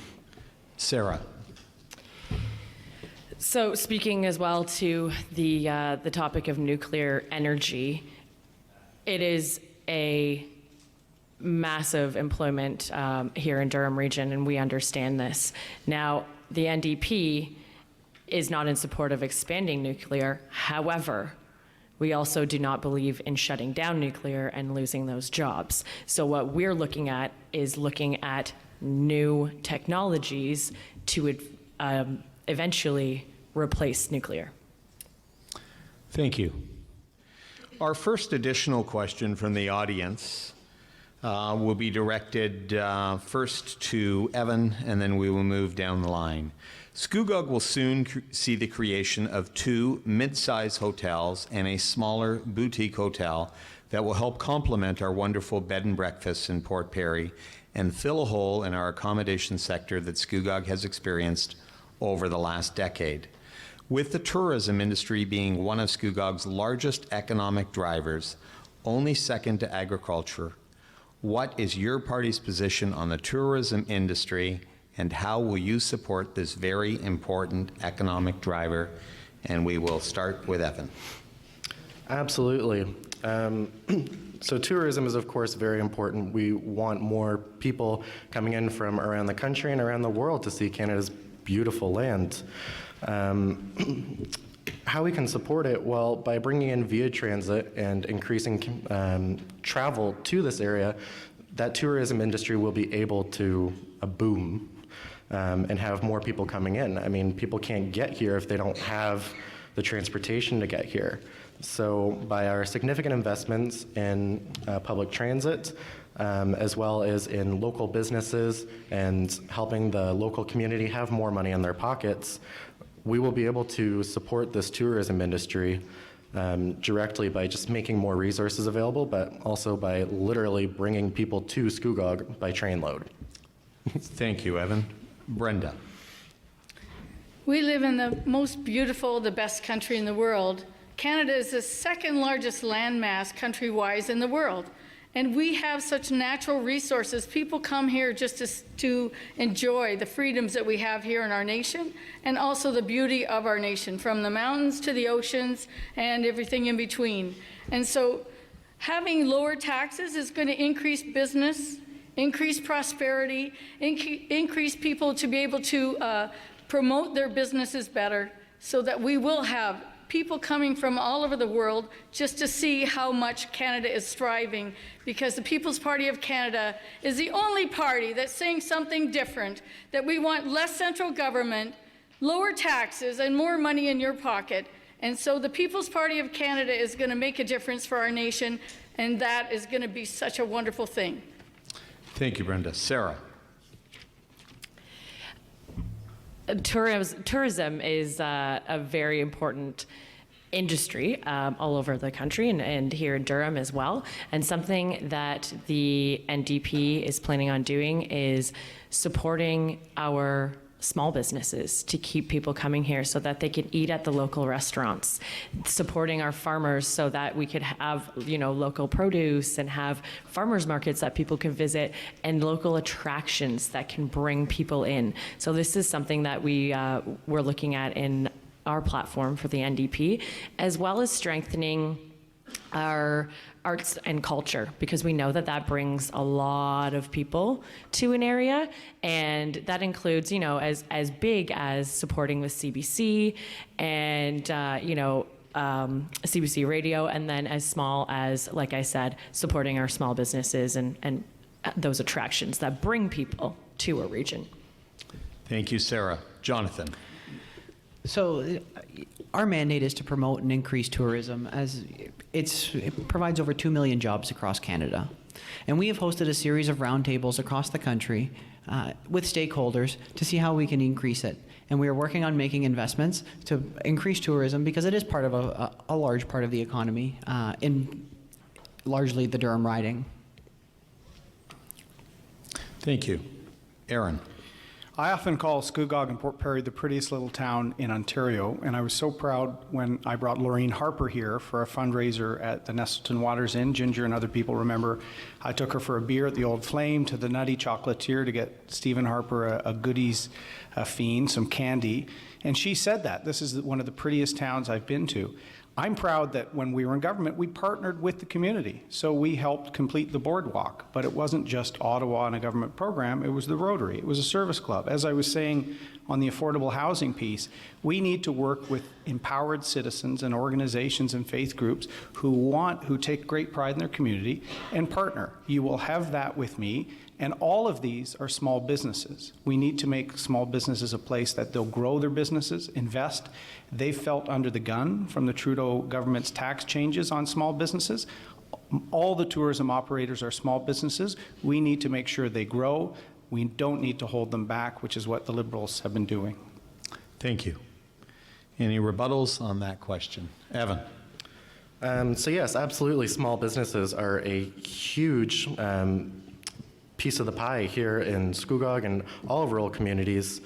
Sarah. So speaking as well to the topic of nuclear energy, it is a massive employment here in Durham region, and we understand this. Now, the NDP is not in support of expanding nuclear. However, we also do not believe in shutting down nuclear and losing those jobs. So what we're looking at is looking at new technologies to eventually replace nuclear. Thank you. Our first additional question from the audience will be directed first to Evan, and then we will move down the line. Scugog will soon see the creation of 2 mid-size hotels and a smaller boutique hotel that will help complement our wonderful bed and breakfasts in Port Perry and fill a hole in our accommodation sector that Scugog has experienced over the last decade. With the tourism industry being one of Scugog's largest economic drivers, only second to agriculture, what is your party's position on the tourism industry, and how will you support this very important economic driver? And we will start with Evan. Absolutely. So tourism is, of course, very important. We want more people coming in from around the country and around the world to see Canada's beautiful land. How we can support it? Well, by bringing in via transit and increasing travel to this area, that tourism industry will be able to boom and have more people coming in. I mean, people can't get here if they don't have the transportation to get here. So by our significant investments in public transit, as well as in local businesses and helping the local community have more money in their pockets, we will be able to support this tourism industry directly by just making more resources available, but also by literally bringing people to Scugog by train load. Thank you, Evan. Brenda. We live in the most beautiful, the best country in the world. Canada is the second largest landmass country-wise in the world. And we have such natural resources. People come here just to enjoy the freedoms that we have here in our nation, and also the beauty of our nation, from the mountains to the oceans and everything in between. And so having lower taxes is going to increase business, increase prosperity, increase people to be able to promote their businesses better, so that we will have people coming from all over the world just to see how much Canada is thriving, because the People's Party of Canada is the only party that's saying something different, that we want less central government, lower taxes, and more money in your pocket. And so the People's Party of Canada is going to make a difference for our nation, and that is going to be such a wonderful thing. Thank you, Brenda. Sarah. Tourism is a very important industry all over the country, and here in Durham as well. And something that the NDP is planning on doing is supporting our small businesses to keep people coming here so that they can eat at the local restaurants, supporting our farmers so that we could have, local produce and have farmers markets that people can visit and local attractions that can bring people in. So this is something that we're looking at in our platform for the NDP, as well as strengthening our arts and culture, because we know that that brings a lot of people to an area, and that includes, as big as supporting with CBC and, CBC radio, and then as small as, like I said, supporting our small businesses and those attractions that bring people to a region. Thank you, Sarah. Jonathan. So our mandate is to promote and increase tourism, as it provides over 2 million jobs across Canada. And we have hosted a series of roundtables across the country with stakeholders to see how we can increase it. And we are working on making investments to increase tourism, because it is part of a large part of the economy in largely the Durham riding. Thank you. Aaron. I often call Scugog and Port Perry the prettiest little town in Ontario, and I was so proud when I brought Laureen Harper here for a fundraiser at the Nestleton Waters Inn. Ginger and other people remember I took her for a beer at the Old Flame, to the Nutty Chocolatier to get Stephen Harper a goodies fiend, some candy, and she said that this is one of the prettiest towns I've been to. I'm proud that when we were in government, we partnered with the community. So we helped complete the boardwalk, but it wasn't just Ottawa and a government program, it was the Rotary, it was a service club. As I was saying on the affordable housing piece, we need to work with empowered citizens and organizations and faith groups who take great pride in their community and partner. You will have that with me. And all of these are small businesses. We need to make small businesses a place that they'll grow their businesses, invest. They felt under the gun from the Trudeau government's tax changes on small businesses. All the tourism operators are small businesses. We need to make sure they grow. We don't need to hold them back, which is what the Liberals have been doing. Thank you. Any rebuttals on that question? Evan. So yes, absolutely, small businesses are a huge piece of the pie here in Scugog and all rural communities.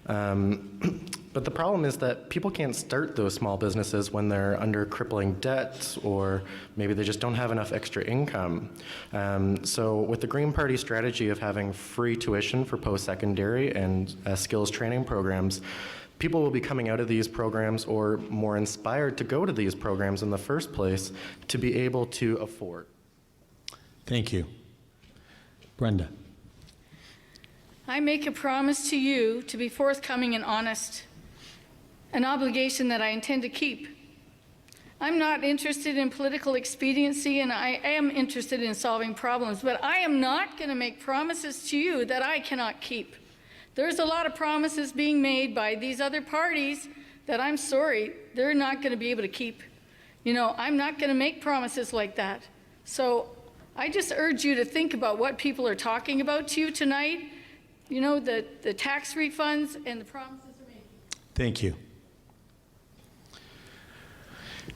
But the problem is that people can't start those small businesses when they're under crippling debt, or maybe they just don't have enough extra income. So with the Green Party strategy of having free tuition for post-secondary and skills training programs, people will be coming out of these programs, or more inspired to go to these programs in the first place, to be able to afford. Thank you. Brenda. I make a promise to you to be forthcoming and honest, an obligation that I intend to keep. I'm not interested in political expediency, and I am interested in solving problems, but I am not going to make promises to you that I cannot keep. There's a lot of promises being made by these other parties that I'm sorry, they're not going to be able to keep. I'm not going to make promises like that. So I just urge you to think about what people are talking about to you tonight, the tax refunds and the promises are made. Thank you.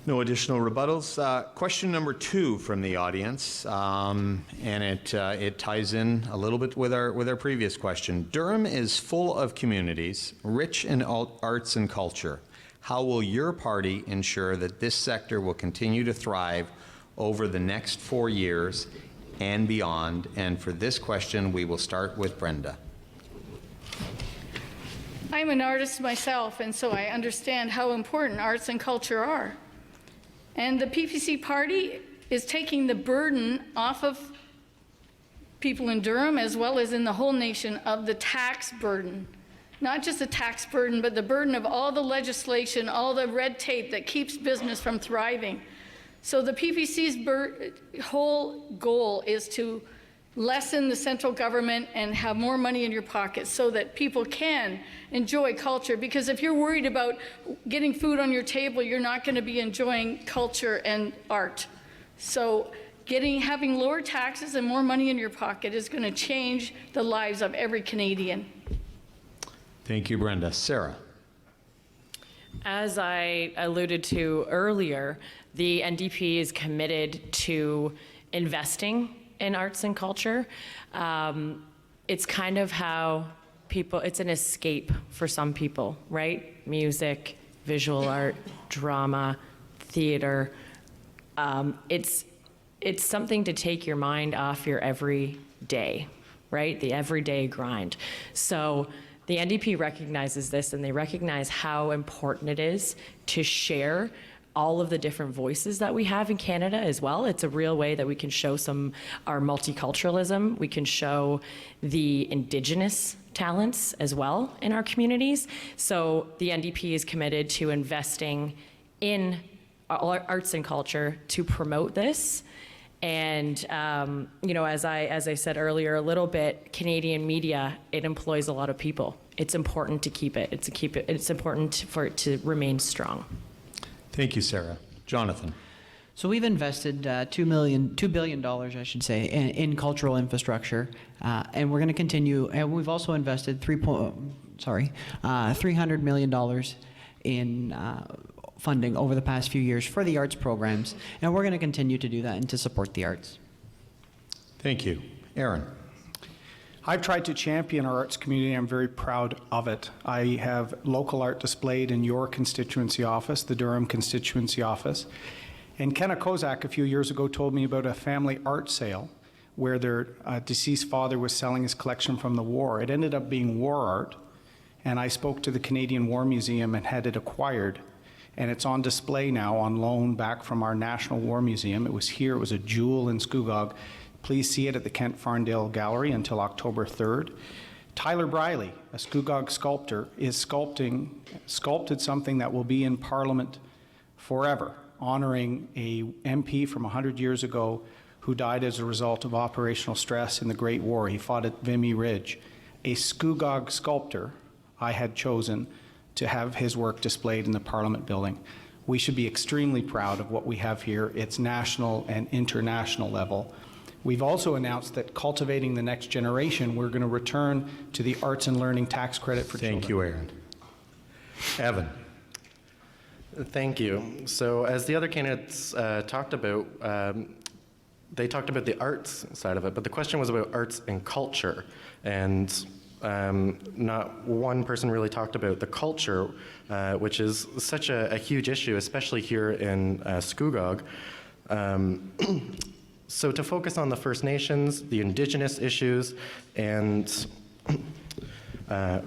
No additional rebuttals. Question number 2 from the audience, and it ties in a little bit with our previous question. Durham is full of communities, rich in arts and culture. How will your party ensure that this sector will continue to thrive over the next 4 years and beyond? And for this question, we will start with Brenda. I'm an artist myself, and so I understand how important arts and culture are. And the PPC party is taking the burden off of people in Durham, as well as in the whole nation, of the tax burden. Not just the tax burden, but the burden of all the legislation, all the red tape that keeps business from thriving. So the PPC's whole goal is to lessen the central government and have more money in your pocket so that people can enjoy culture. Because if you're worried about getting food on your table, you're not going to be enjoying culture and art. So having lower taxes and more money in your pocket is going to change the lives of every Canadian. Thank you, Brenda. Sarah. As I alluded to earlier, the NDP is committed to investing in arts and culture. It's kind of how it's an escape for some people, right? Music, visual art, drama, theater. It's something to take your mind off your everyday, right? The everyday grind. So the NDP recognizes this, and they recognize how important it is to share all of the different voices that we have in Canada as well. It's a real way that we can show our multiculturalism. We can show the Indigenous talents as well in our communities. So the NDP is committed to investing in arts and culture to promote this. And as I said earlier a little bit, Canadian media, it employs a lot of people. It's important to keep it. It's important for it to remain strong. Thank you, Sarah. Jonathan. So we've invested $2 billion, I should say, in cultural infrastructure, and we're going to continue. And we've also invested $300 million in funding over the past few years for the arts programs, and we're going to continue to do that and to support the arts. Thank you. Aaron. I've tried to champion our arts community. I'm very proud of it. I have local art displayed in your constituency office, the Durham constituency office. And Kenna Kozak a few years ago told me about a family art sale where their deceased father was selling his collection from the war. It ended up being war art, and I spoke to the Canadian War Museum and had it acquired. And it's on display now on loan back from our National War Museum. It was here, it was a jewel in Scugog. Please see it at the Kent Farndale Gallery until October 3rd. Tyler Briley, a Scugog sculptor, is sculpted something that will be in Parliament forever, honoring a MP from 100 years ago who died as a result of operational stress in the Great War. He fought at Vimy Ridge. A Scugog sculptor I had chosen to have his work displayed in the Parliament building. We should be extremely proud of what we have here. It's national and international level. We've also announced that cultivating the next generation, we're going to return to the arts and learning tax credit for children. Thank you, Aaron. Evan. Thank you. So as the other candidates talked about, they talked about the arts side of it, but the question was about arts and culture. And not one person really talked about the culture, which is such a huge issue, especially here in Scugog. So to focus on the First Nations, the Indigenous issues, and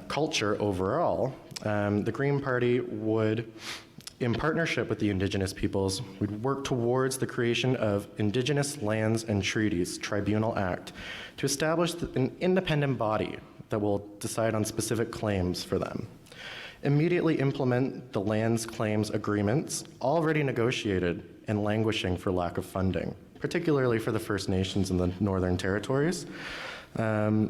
culture overall, the Green Party would, in partnership with the Indigenous peoples, would work towards the creation of Indigenous Lands and Treaties Tribunal Act to establish an independent body that will decide on specific claims for them. Immediately implement the lands claims agreements already negotiated and languishing for lack of funding, particularly for the First Nations in the Northern Territories. But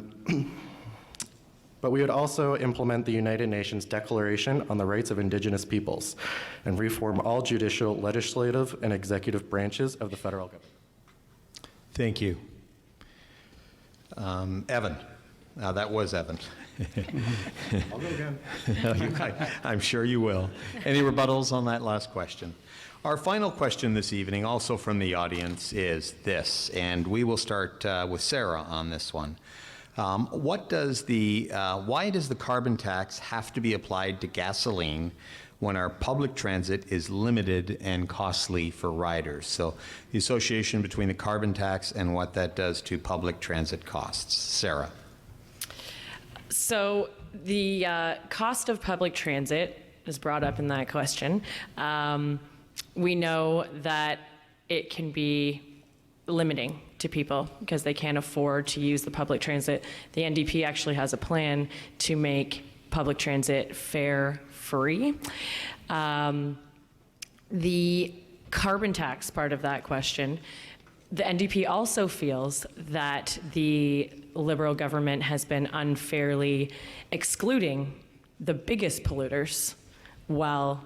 we would also implement the United Nations Declaration on the Rights of Indigenous Peoples and reform all judicial, legislative, and executive branches of the federal government. Thank you. Evan. That was Evan. I'll go again. I'm sure you will. Any rebuttals on that last question? Our final question this evening, also from the audience, is this, and we will start with Sarah on this one. Why does the carbon tax have to be applied to gasoline when our public transit is limited and costly for riders? So the association between the carbon tax and what that does to public transit costs. Sarah. So the cost of public transit is brought up in that question. We know that it can be limiting to people because they can't afford to use the public transit. The NDP actually has a plan to make public transit fare free. The carbon tax part of that question, the NDP also feels that the Liberal government has been unfairly excluding the biggest polluters while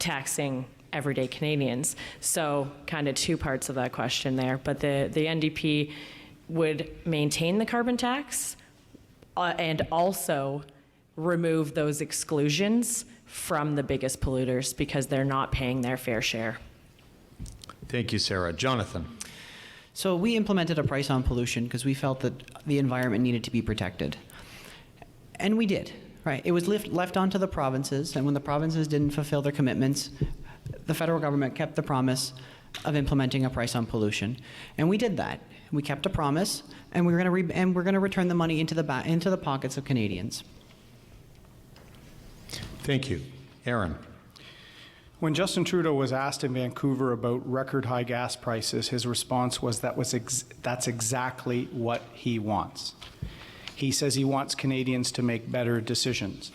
taxing everyday Canadians. So kind of two parts of that question there. But the NDP would maintain the carbon tax and also remove those exclusions from the biggest polluters because they're not paying their fair share. Thank you, Sarah. Jonathan. So we implemented a price on pollution because we felt that the environment needed to be protected. And we did, right? It was left onto the provinces, and when the provinces didn't fulfill their commitments, the federal government kept the promise of implementing a price on pollution. And we did that. We kept a promise, and we're going to return the money into the pockets of Canadians. Thank you. Aaron. When Justin Trudeau was asked in Vancouver about record high gas prices, his response was that's exactly what he wants. He says he wants Canadians to make better decisions.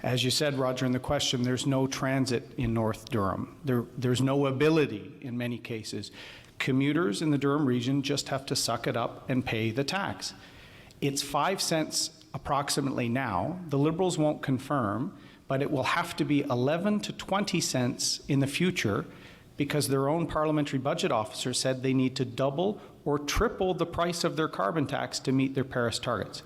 As you said, Roger, in the question, there's no transit in North Durham. There's no ability in many cases. Commuters in the Durham region just have to suck it up and pay the tax. It's 5 cents approximately now. The Liberals won't confirm, but it will have to be 11 to 20 cents in the future because their own parliamentary budget officer said they need to double or triple the price of their carbon tax to meet their Paris targets.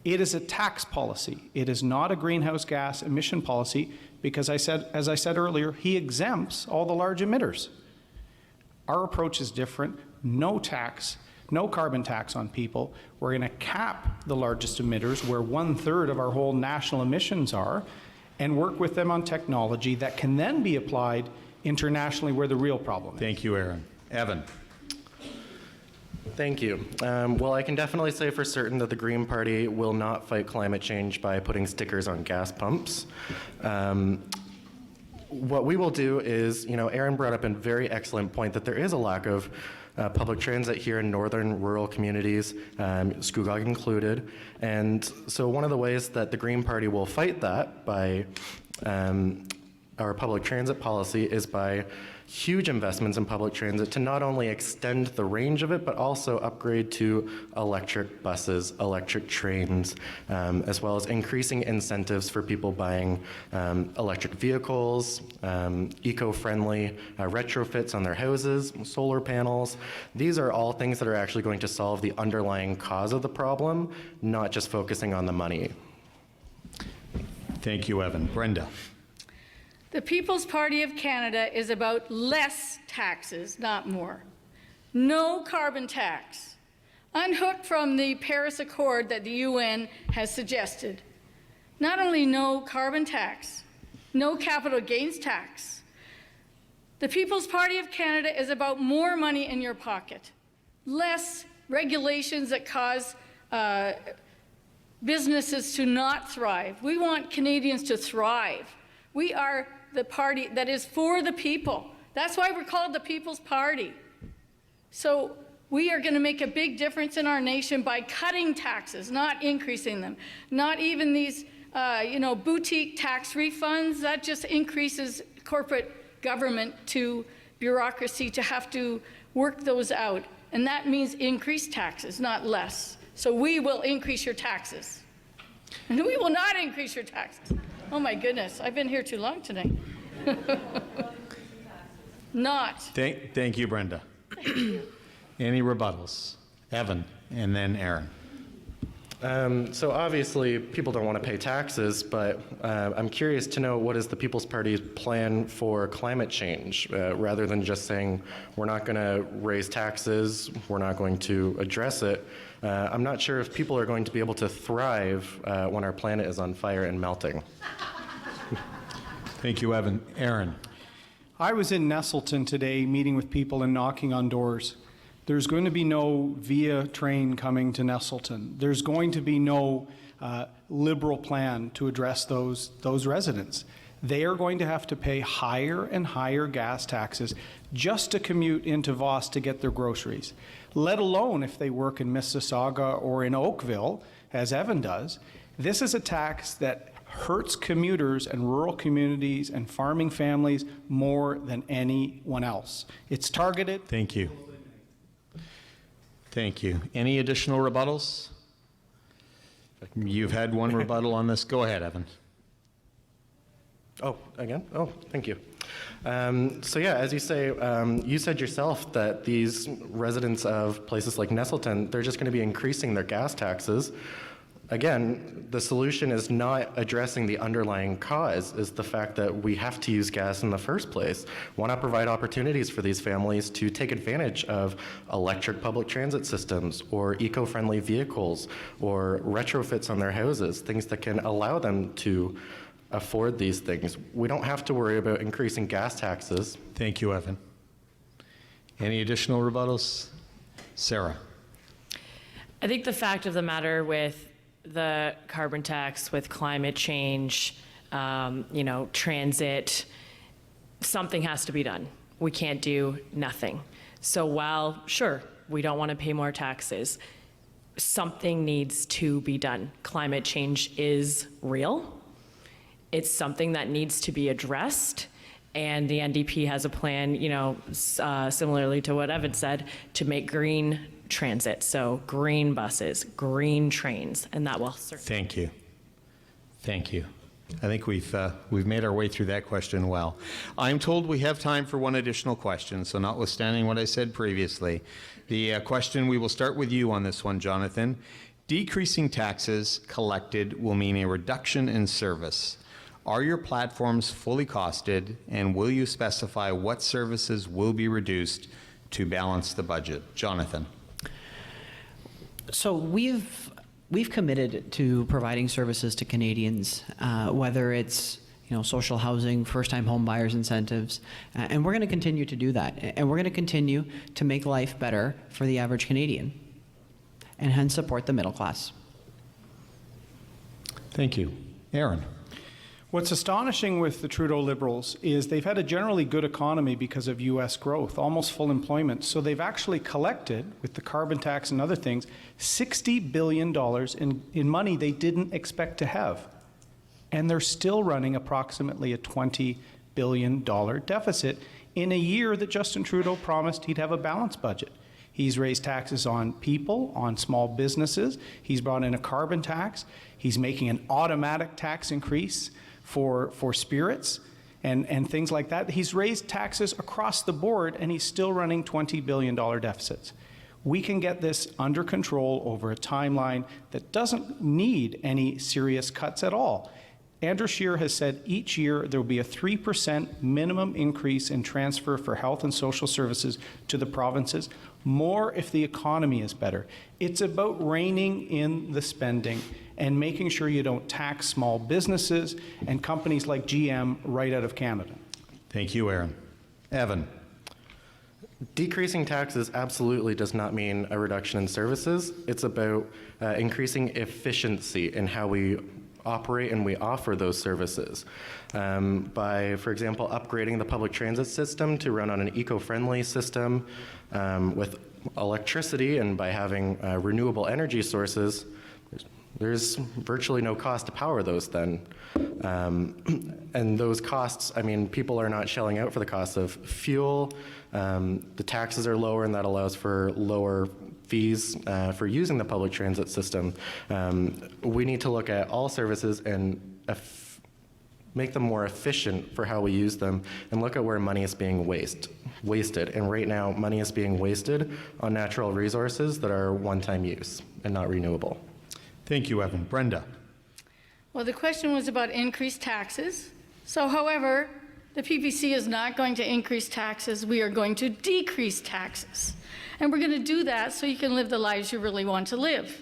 It is a tax policy. It is not a greenhouse gas emission policy because as I said earlier, he exempts all the large emitters. Our approach is different. No tax, no carbon tax on people. We're going to cap the largest emitters where 1/3 of our whole national emissions are and work with them on technology that can then be applied internationally where the real problem is. Thank you, Aaron. Evan. Thank you. Well, I can definitely say for certain that the Green Party will not fight climate change by putting stickers on gas pumps. What we will do is, Aaron brought up a very excellent point that there is a lack of public transit here in northern rural communities, Scugog included. And so one of the ways that the Green Party will fight that by our public transit policy is by huge investments in public transit to not only extend the range of it, but also upgrade to electric buses, electric trains, as well as increasing incentives for people buying electric vehicles, eco-friendly retrofits on their houses, solar panels. These are all things that are actually going to solve the underlying cause of the problem, not just focusing on the money. Thank you, Evan. Brenda. The People's Party of Canada is about less taxes, not more. No carbon tax. Unhooked from the Paris Accord that the UN has suggested. Not only no carbon tax, no capital gains tax. The People's Party of Canada is about more money in your pocket. Less regulations that cause businesses to not thrive. We want Canadians to thrive. We are the party that is for the people. That's why we're called the People's Party. So we are going to make a big difference in our nation by cutting taxes, not increasing them. Not even these, boutique tax refunds. That just increases corporate government to bureaucracy to have to work those out. And that means increased taxes, not less. So we will increase your taxes. And we will not increase your taxes. Oh my goodness, I've been here too long tonight. Not. Thank you, Brenda. Any rebuttals? Evan, and then Aaron. So obviously, people don't want to pay taxes, but I'm curious to know what is the People's Party's plan for climate change, rather than just saying we're not going to raise taxes, we're not going to address it. I'm not sure if people are going to be able to thrive when our planet is on fire and melting. Thank you, Evan. Aaron. I was in Nestleton today meeting with people and knocking on doors. There's going to be no VIA train coming to Nestleton. There's going to be no liberal plan to address those residents. They are going to have to pay higher and higher gas taxes just to commute into Voss to get their groceries, let alone if they work in Mississauga or in Oakville, as Evan does. This is a tax that hurts commuters and rural communities and farming families more than anyone else. It's targeted. Thank you. Thank you. Any additional rebuttals? You've had one rebuttal on this. Go ahead, Evan. Oh, again? Oh, thank you. So yeah, as you say, you said yourself that these residents of places like Nestleton, they're just going to be increasing their gas taxes. Again, the solution is not addressing the underlying cause, is the fact that we have to use gas in the first place. Why not provide opportunities for these families to take advantage of electric public transit systems or eco-friendly vehicles or retrofits on their houses, things that can allow them to afford these things. We don't have to worry about increasing gas taxes. Thank you, Evan. Any additional rebuttals? Sarah. I think the fact of the matter with the carbon tax, with climate change, transit, something has to be done. We can't do nothing. So while, sure, we don't want to pay more taxes, something needs to be done. Climate change is real. It's something that needs to be addressed. And the NDP has a plan, similarly to what Evan said, to make green transit, so green buses, green trains, and that will certainly. Thank you. Thank you. I think we've made our way through that question well. I'm told we have time for one additional question, so notwithstanding what I said previously, the question, we will start with you on this one, Jonathan. Decreasing taxes collected will mean a reduction in service. Are your platforms fully costed, and will you specify what services will be reduced to balance the budget? Jonathan. So we've committed to providing services to Canadians, whether it's social housing, first-time home buyers incentives, and we're going to continue to do that. And we're going to continue to make life better for the average Canadian, and hence support the middle class. Thank you. Aaron. What's astonishing with the Trudeau Liberals is they've had a generally good economy because of U.S. growth, almost full employment. So they've actually collected, with the carbon tax and other things, $60 billion in money they didn't expect to have. And they're still running approximately a $20 billion deficit in a year that Justin Trudeau promised he'd have a balanced budget. He's raised taxes on people, on small businesses. He's brought in a carbon tax. He's making an automatic tax increase for spirits and things like that. He's raised taxes across the board, and he's still running $20 billion deficits. We can get this under control over a timeline that doesn't need any serious cuts at all. Andrew Scheer has said each year there will be a 3% minimum increase in transfer for health and social services to the provinces, more if the economy is better. It's about reining in the spending and making sure you don't tax small businesses and companies like GM right out of Canada. Thank you, Aaron. Evan. Decreasing taxes absolutely does not mean a reduction in services. It's about increasing efficiency in how we operate and we offer those services by, for example, upgrading the public transit system to run on an eco-friendly system with electricity, and by having renewable energy sources. There's virtually no cost to power those then. And those costs, people are not shelling out for the cost of fuel. The taxes are lower, and that allows for lower fees for using the public transit system. We need to look at all services and make them more efficient for how we use them, and look at where money is being wasted. And right now, money is being wasted on natural resources that are one-time use and not renewable. Thank you, Evan. Brenda. Well, the question was about increased taxes. So, however, the PPC is not going to increase taxes. We are going to decrease taxes. And we're going to do that so you can live the lives you really want to live.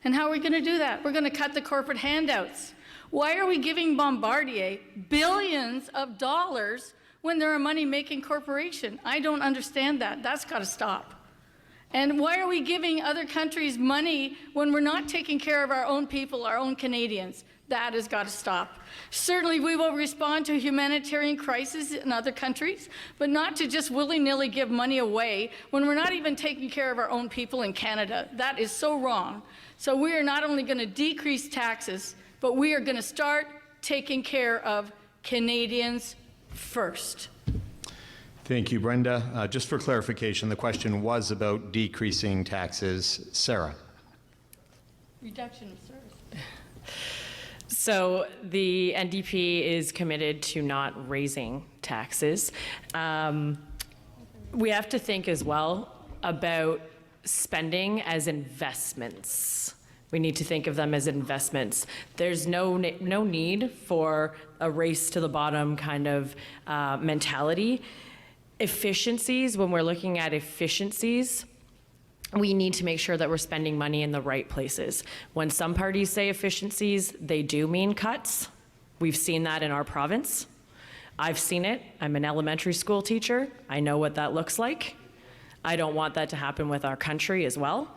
And how are we going to do that? We're going to cut the corporate handouts. Why are we giving Bombardier billions of dollars when they're a money-making corporation? I don't understand that. That's got to stop. And why are we giving other countries money when we're not taking care of our own people, our own Canadians? That has got to stop. Certainly we will respond to humanitarian crises in other countries, but not to just willy-nilly give money away when we're not even taking care of our own people in Canada. That is so wrong. So we are not only going to decrease taxes, but we are going to start taking care of Canadians first. Thank you, Brenda. Just for clarification, the question was about decreasing taxes. Sarah. Reduction of service. So the NDP is committed to not raising taxes. We have to think as well about spending as investments. We need to think of them as investments. There's no need for a race to the bottom kind of mentality. Efficiencies, when we're looking at efficiencies, we need to make sure that we're spending money in the right places. When some parties say efficiencies, they do mean cuts. We've seen that in our province. I've seen it. I'm an elementary school teacher. I know what that looks like. I don't want that to happen with our country as well.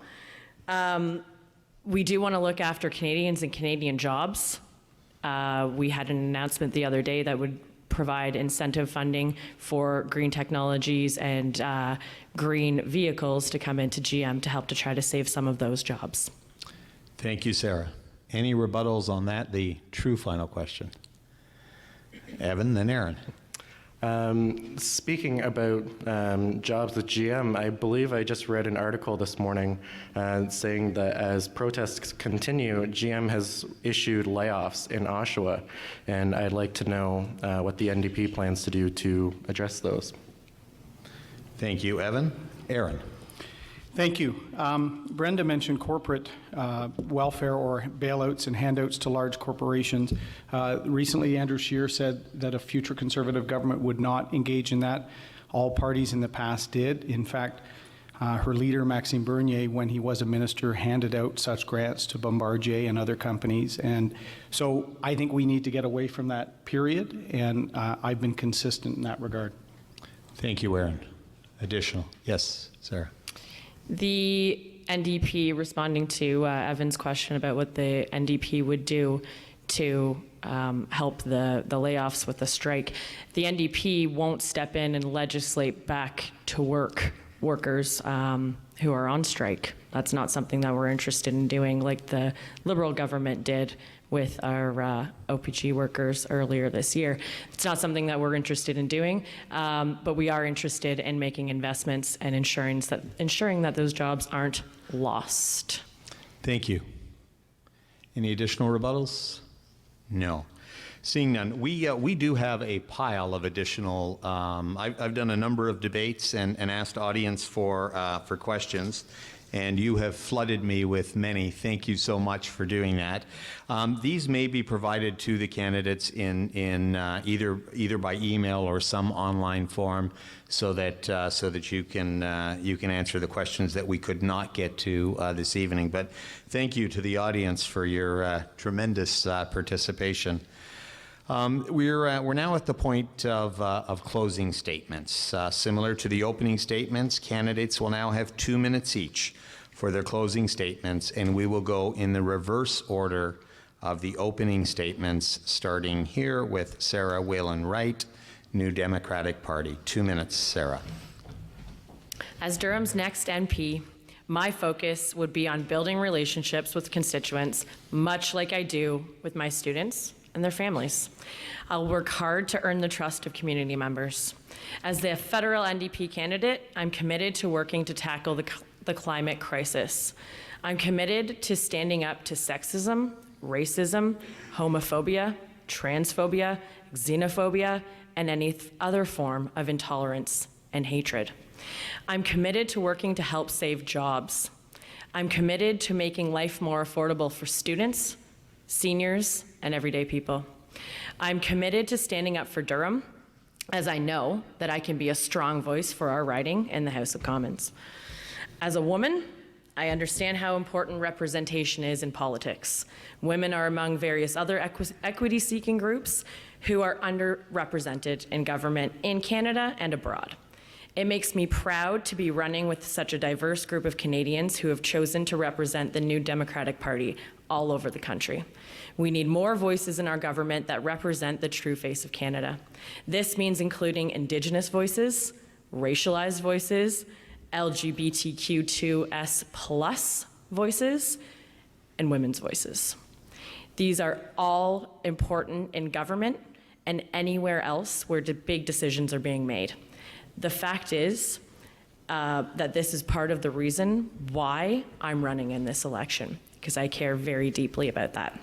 We do want to look after Canadians and Canadian jobs. We had an announcement the other day that would provide incentive funding for green technologies and green vehicles to come into GM to help to try to save some of those jobs. Thank you, Sarah. Any rebuttals on that, the true final question? Evan, then Aaron. Speaking about jobs with GM, I believe I just read an article this morning saying that as protests continue, GM has issued layoffs in Oshawa, and I'd like to know what the NDP plans to do to address those. Thank you, Evan. Aaron. Thank you. Brenda mentioned corporate welfare or bailouts and handouts to large corporations. Recently, Andrew Scheer said that a future Conservative government would not engage in that. All parties in the past did. In fact, her leader, Maxime Bernier, when he was a minister, handed out such grants to Bombardier and other companies. And so I think we need to get away from that period, and I've been consistent in that regard. Thank you, Aaron. Additional. Yes, Sarah. The NDP, responding to Evan's question about what the NDP would do to help the layoffs with the strike, the NDP won't step in and legislate back to workers who are on strike. That's not something that we're interested in doing like the Liberal government did with our OPG workers earlier this year. It's not something that we're interested in doing, but we are interested in making investments and ensuring that those jobs aren't lost. Thank you. Any additional rebuttals? No. Seeing none, we do have a pile of additional. I've done a number of debates and asked audience for questions, and you have flooded me with many. Thank you so much for doing that. These may be provided to the candidates in either by email or some online form, so that you can answer the questions that we could not get to this evening. But thank you to the audience for your tremendous participation. We're now at the point of closing statements. Similar to the opening statements, candidates will now have 2 minutes each for their closing statements, and we will go in the reverse order of the opening statements, starting here with Sarah Whalen-Wright, New Democratic Party. 2 minutes, Sarah. As Durham's next MP, my focus would be on building relationships with constituents, much like I do with my students and their families. I'll work hard to earn the trust of community members. As the federal NDP candidate, I'm committed to working to tackle the climate crisis. I'm committed to standing up to sexism, racism, homophobia, transphobia, xenophobia, and any other form of intolerance and hatred. I'm committed to working to help save jobs. I'm committed to making life more affordable for students, seniors, and everyday people. I'm committed to standing up for Durham, as I know that I can be a strong voice for our riding in the House of Commons. As a woman, I understand how important representation is in politics. Women are among various other equity-seeking groups who are underrepresented in government in Canada and abroad. It makes me proud to be running with such a diverse group of Canadians who have chosen to represent the new Democratic Party all over the country. We need more voices in our government that represent the true face of Canada. This means including Indigenous voices, racialized voices, LGBTQ2S+ voices, and women's voices. These are all important in government and anywhere else where big decisions are being made. The fact is that this is part of the reason why I'm running in this election, because I care very deeply about that.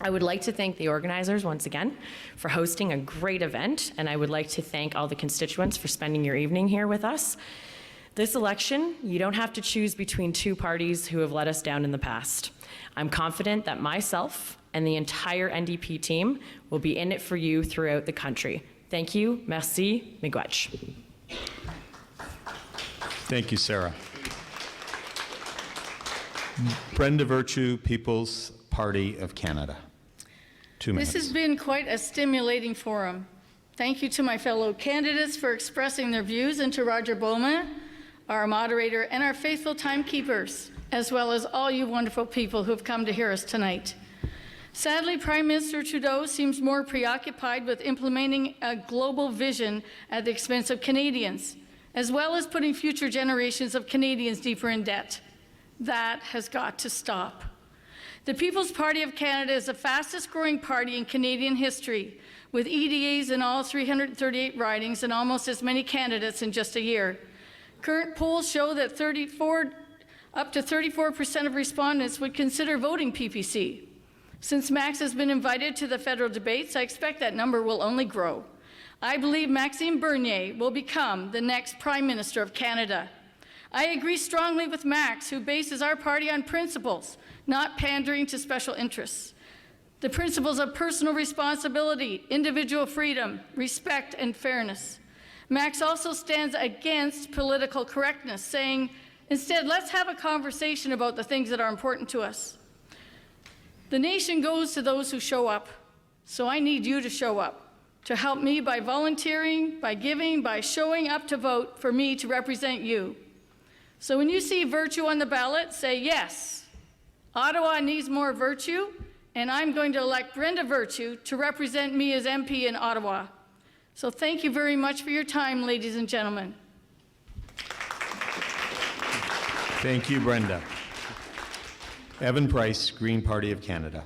I would like to thank the organizers once again for hosting a great event, and I would like to thank all the constituents for spending your evening here with us. This election, you don't have to choose between two parties who have let us down in the past. I'm confident that myself and the entire NDP team will be in it for you throughout the country. Thank you. Merci. Miigwech. Thank you, Sarah. Brenda Virtue, People's Party of Canada. 2 minutes. This has been quite a stimulating forum. Thank you to my fellow candidates for expressing their views, and to Roger Bowman, our moderator, and our faithful timekeepers, as well as all you wonderful people who have come to hear us tonight. Sadly, Prime Minister Trudeau seems more preoccupied with implementing a global vision at the expense of Canadians, as well as putting future generations of Canadians deeper in debt. That has got to stop. The People's Party of Canada is the fastest growing party in Canadian history, with EDAs in all 338 ridings and almost as many candidates in just a year. Current polls show that up to 34% of respondents would consider voting PPC. Since Max has been invited to the federal debates, I expect that number will only grow. I believe Maxime Bernier will become the next Prime Minister of Canada. I agree strongly with Max, who bases our party on principles, not pandering to special interests. The principles of personal responsibility, individual freedom, respect, and fairness. Max also stands against political correctness, saying, instead, let's have a conversation about the things that are important to us. The nation goes to those who show up, so I need you to show up, to help me by volunteering, by giving, by showing up to vote for me to represent you. So when you see virtue on the ballot, say yes. Ottawa needs more virtue, and I'm going to elect Brenda Virtue to represent me as MP in Ottawa. So thank you very much for your time, ladies and gentlemen. Thank you, Brenda. Evan Price, Green Party of Canada.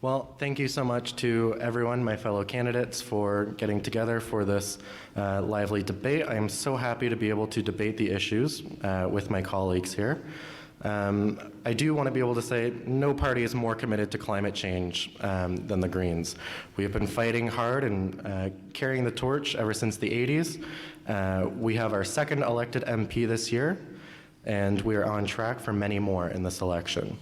Well, thank you so much to everyone, my fellow candidates, for getting together for this lively debate. I am so happy to be able to debate the issues with my colleagues here. I do want to be able to say no party is more committed to climate change than the Greens. We have been fighting hard and carrying the torch ever since the 80s. We have our second elected MP this year, and we are on track for many more in this election.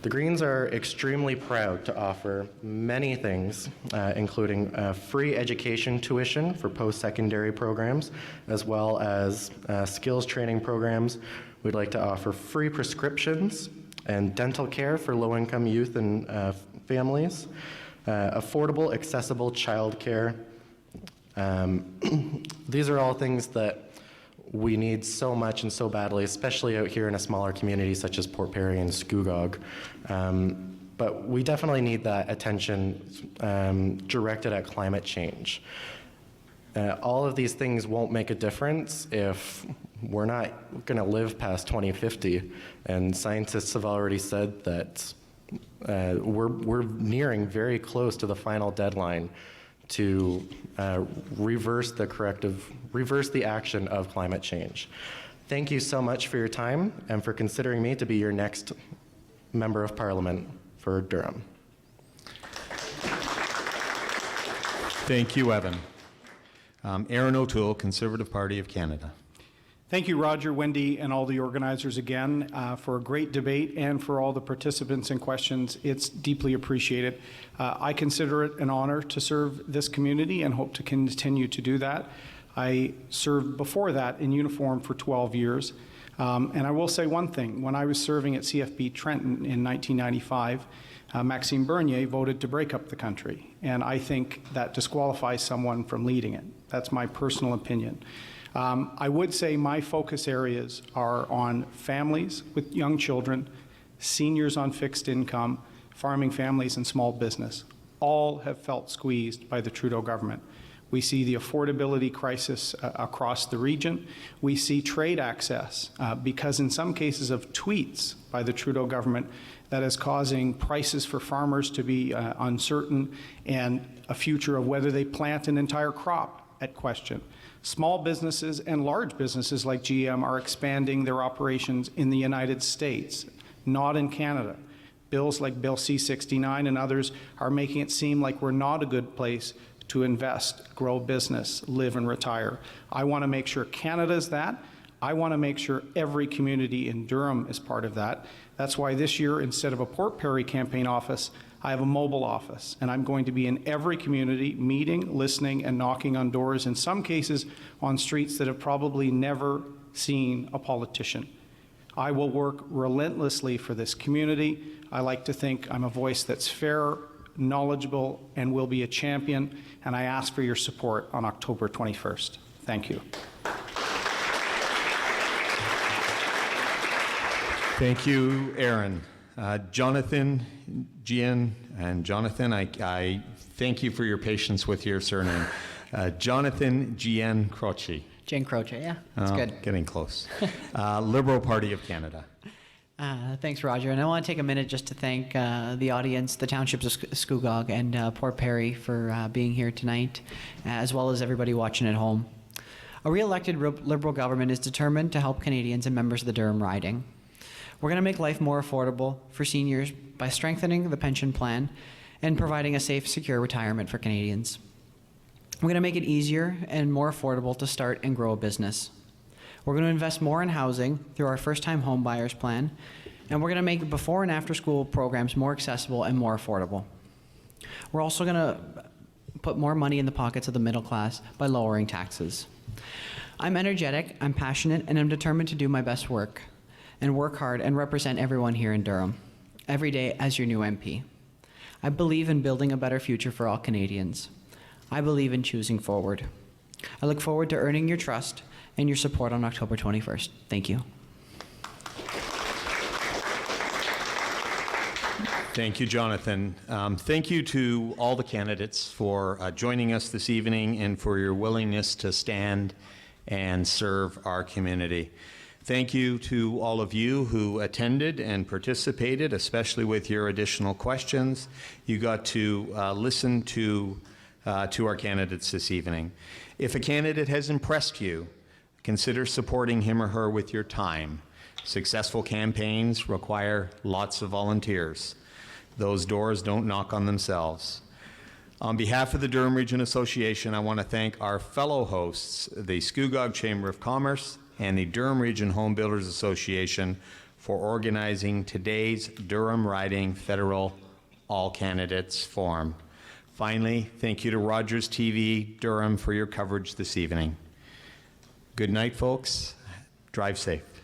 The Greens are extremely proud to offer many things, including free education tuition for post-secondary programs, as well as skills training programs. We'd like to offer free prescriptions and dental care for low-income youth and families, affordable, accessible childcare. These are all things that we need so much and so badly, especially out here in a smaller community such as Port Perry and Scugog. But we definitely need that attention directed at climate change. All of these things won't make a difference if we're not going to live past 2050. And scientists have already said that we're nearing very close to the final deadline to reverse the action of climate change. Thank you so much for your time and for considering me to be your next Member of Parliament for Durham. Thank you, Evan. Aaron O'Toole, Conservative Party of Canada. Thank you, Roger, Wendy, and all the organizers again for a great debate and for all the participants and questions. It's deeply appreciated. I consider it an honor to serve this community and hope to continue to do that. I served before that in uniform for 12 years. And I will say one thing. When I was serving at CFB Trenton in 1995, Maxime Bernier voted to break up the country. And I think that disqualifies someone from leading it. That's my personal opinion. I would say my focus areas are on families with young children, seniors on fixed income, farming families, and small business. All have felt squeezed by the Trudeau government. We see the affordability crisis across the region. We see trade access because in some cases of tweets by the Trudeau government that is causing prices for farmers to be uncertain and a future of whether they plant an entire crop at question. Small businesses and large businesses like GM are expanding their operations in the United States, not in Canada. Bills like Bill C-69 and others are making it seem like we're not a good place to invest, grow business, live and retire. I want to make sure Canada's that. I want to make sure every community in Durham is part of that. That's why this year, instead of a Port Perry campaign office, I have a mobile office, and I'm going to be in every community, meeting, listening, and knocking on doors, in some cases on streets that have probably never seen a politician. I will work relentlessly for this community. I like to think I'm a voice that's fair, knowledgeable, and will be a champion, and I ask for your support on October 21st. Thank you. Thank you, Aaron. Jonathan, Gian, and Jonathan, I thank you for your patience with your surname. Jonathan Gian Croce. Jane Croce, yeah, that's good. Getting close. Liberal Party of Canada. Thanks, Roger. And I want to take a minute just to thank the audience, the townships of Scugog and Port Perry for being here tonight, as well as everybody watching at home. A re-elected Liberal government is determined to help Canadians and members of the Durham riding. We're going to make life more affordable for seniors by strengthening the pension plan and providing a safe, secure retirement for Canadians. We're going to make it easier and more affordable to start and grow a business. We're going to invest more in housing through our first-time home buyers plan, and we're going to make before and after school programs more accessible and more affordable. We're also going to put more money in the pockets of the middle class by lowering taxes. I'm energetic, I'm passionate, and I'm determined to do my best work and work hard and represent everyone here in Durham, every day as your new MP. I believe in building a better future for all Canadians. I believe in choosing forward. I look forward to earning your trust and your support on October 21st. Thank you. Thank you, Jonathan. Thank you to all the candidates for joining us this evening and for your willingness to stand and serve our community. Thank you to all of you who attended and participated, especially with your additional questions. You got to listen to our candidates this evening. If a candidate has impressed you, consider supporting him or her with your time. Successful campaigns require lots of volunteers. Those doors don't knock on themselves. On behalf of the Durham Region Association, I want to thank our fellow hosts, the Scugog Chamber of Commerce and the Durham Region Home Builders Association, for organizing today's Durham Riding Federal All Candidates Forum. Finally, thank you to Rogers TV Durham for your coverage this evening. Good night, folks. Drive safe.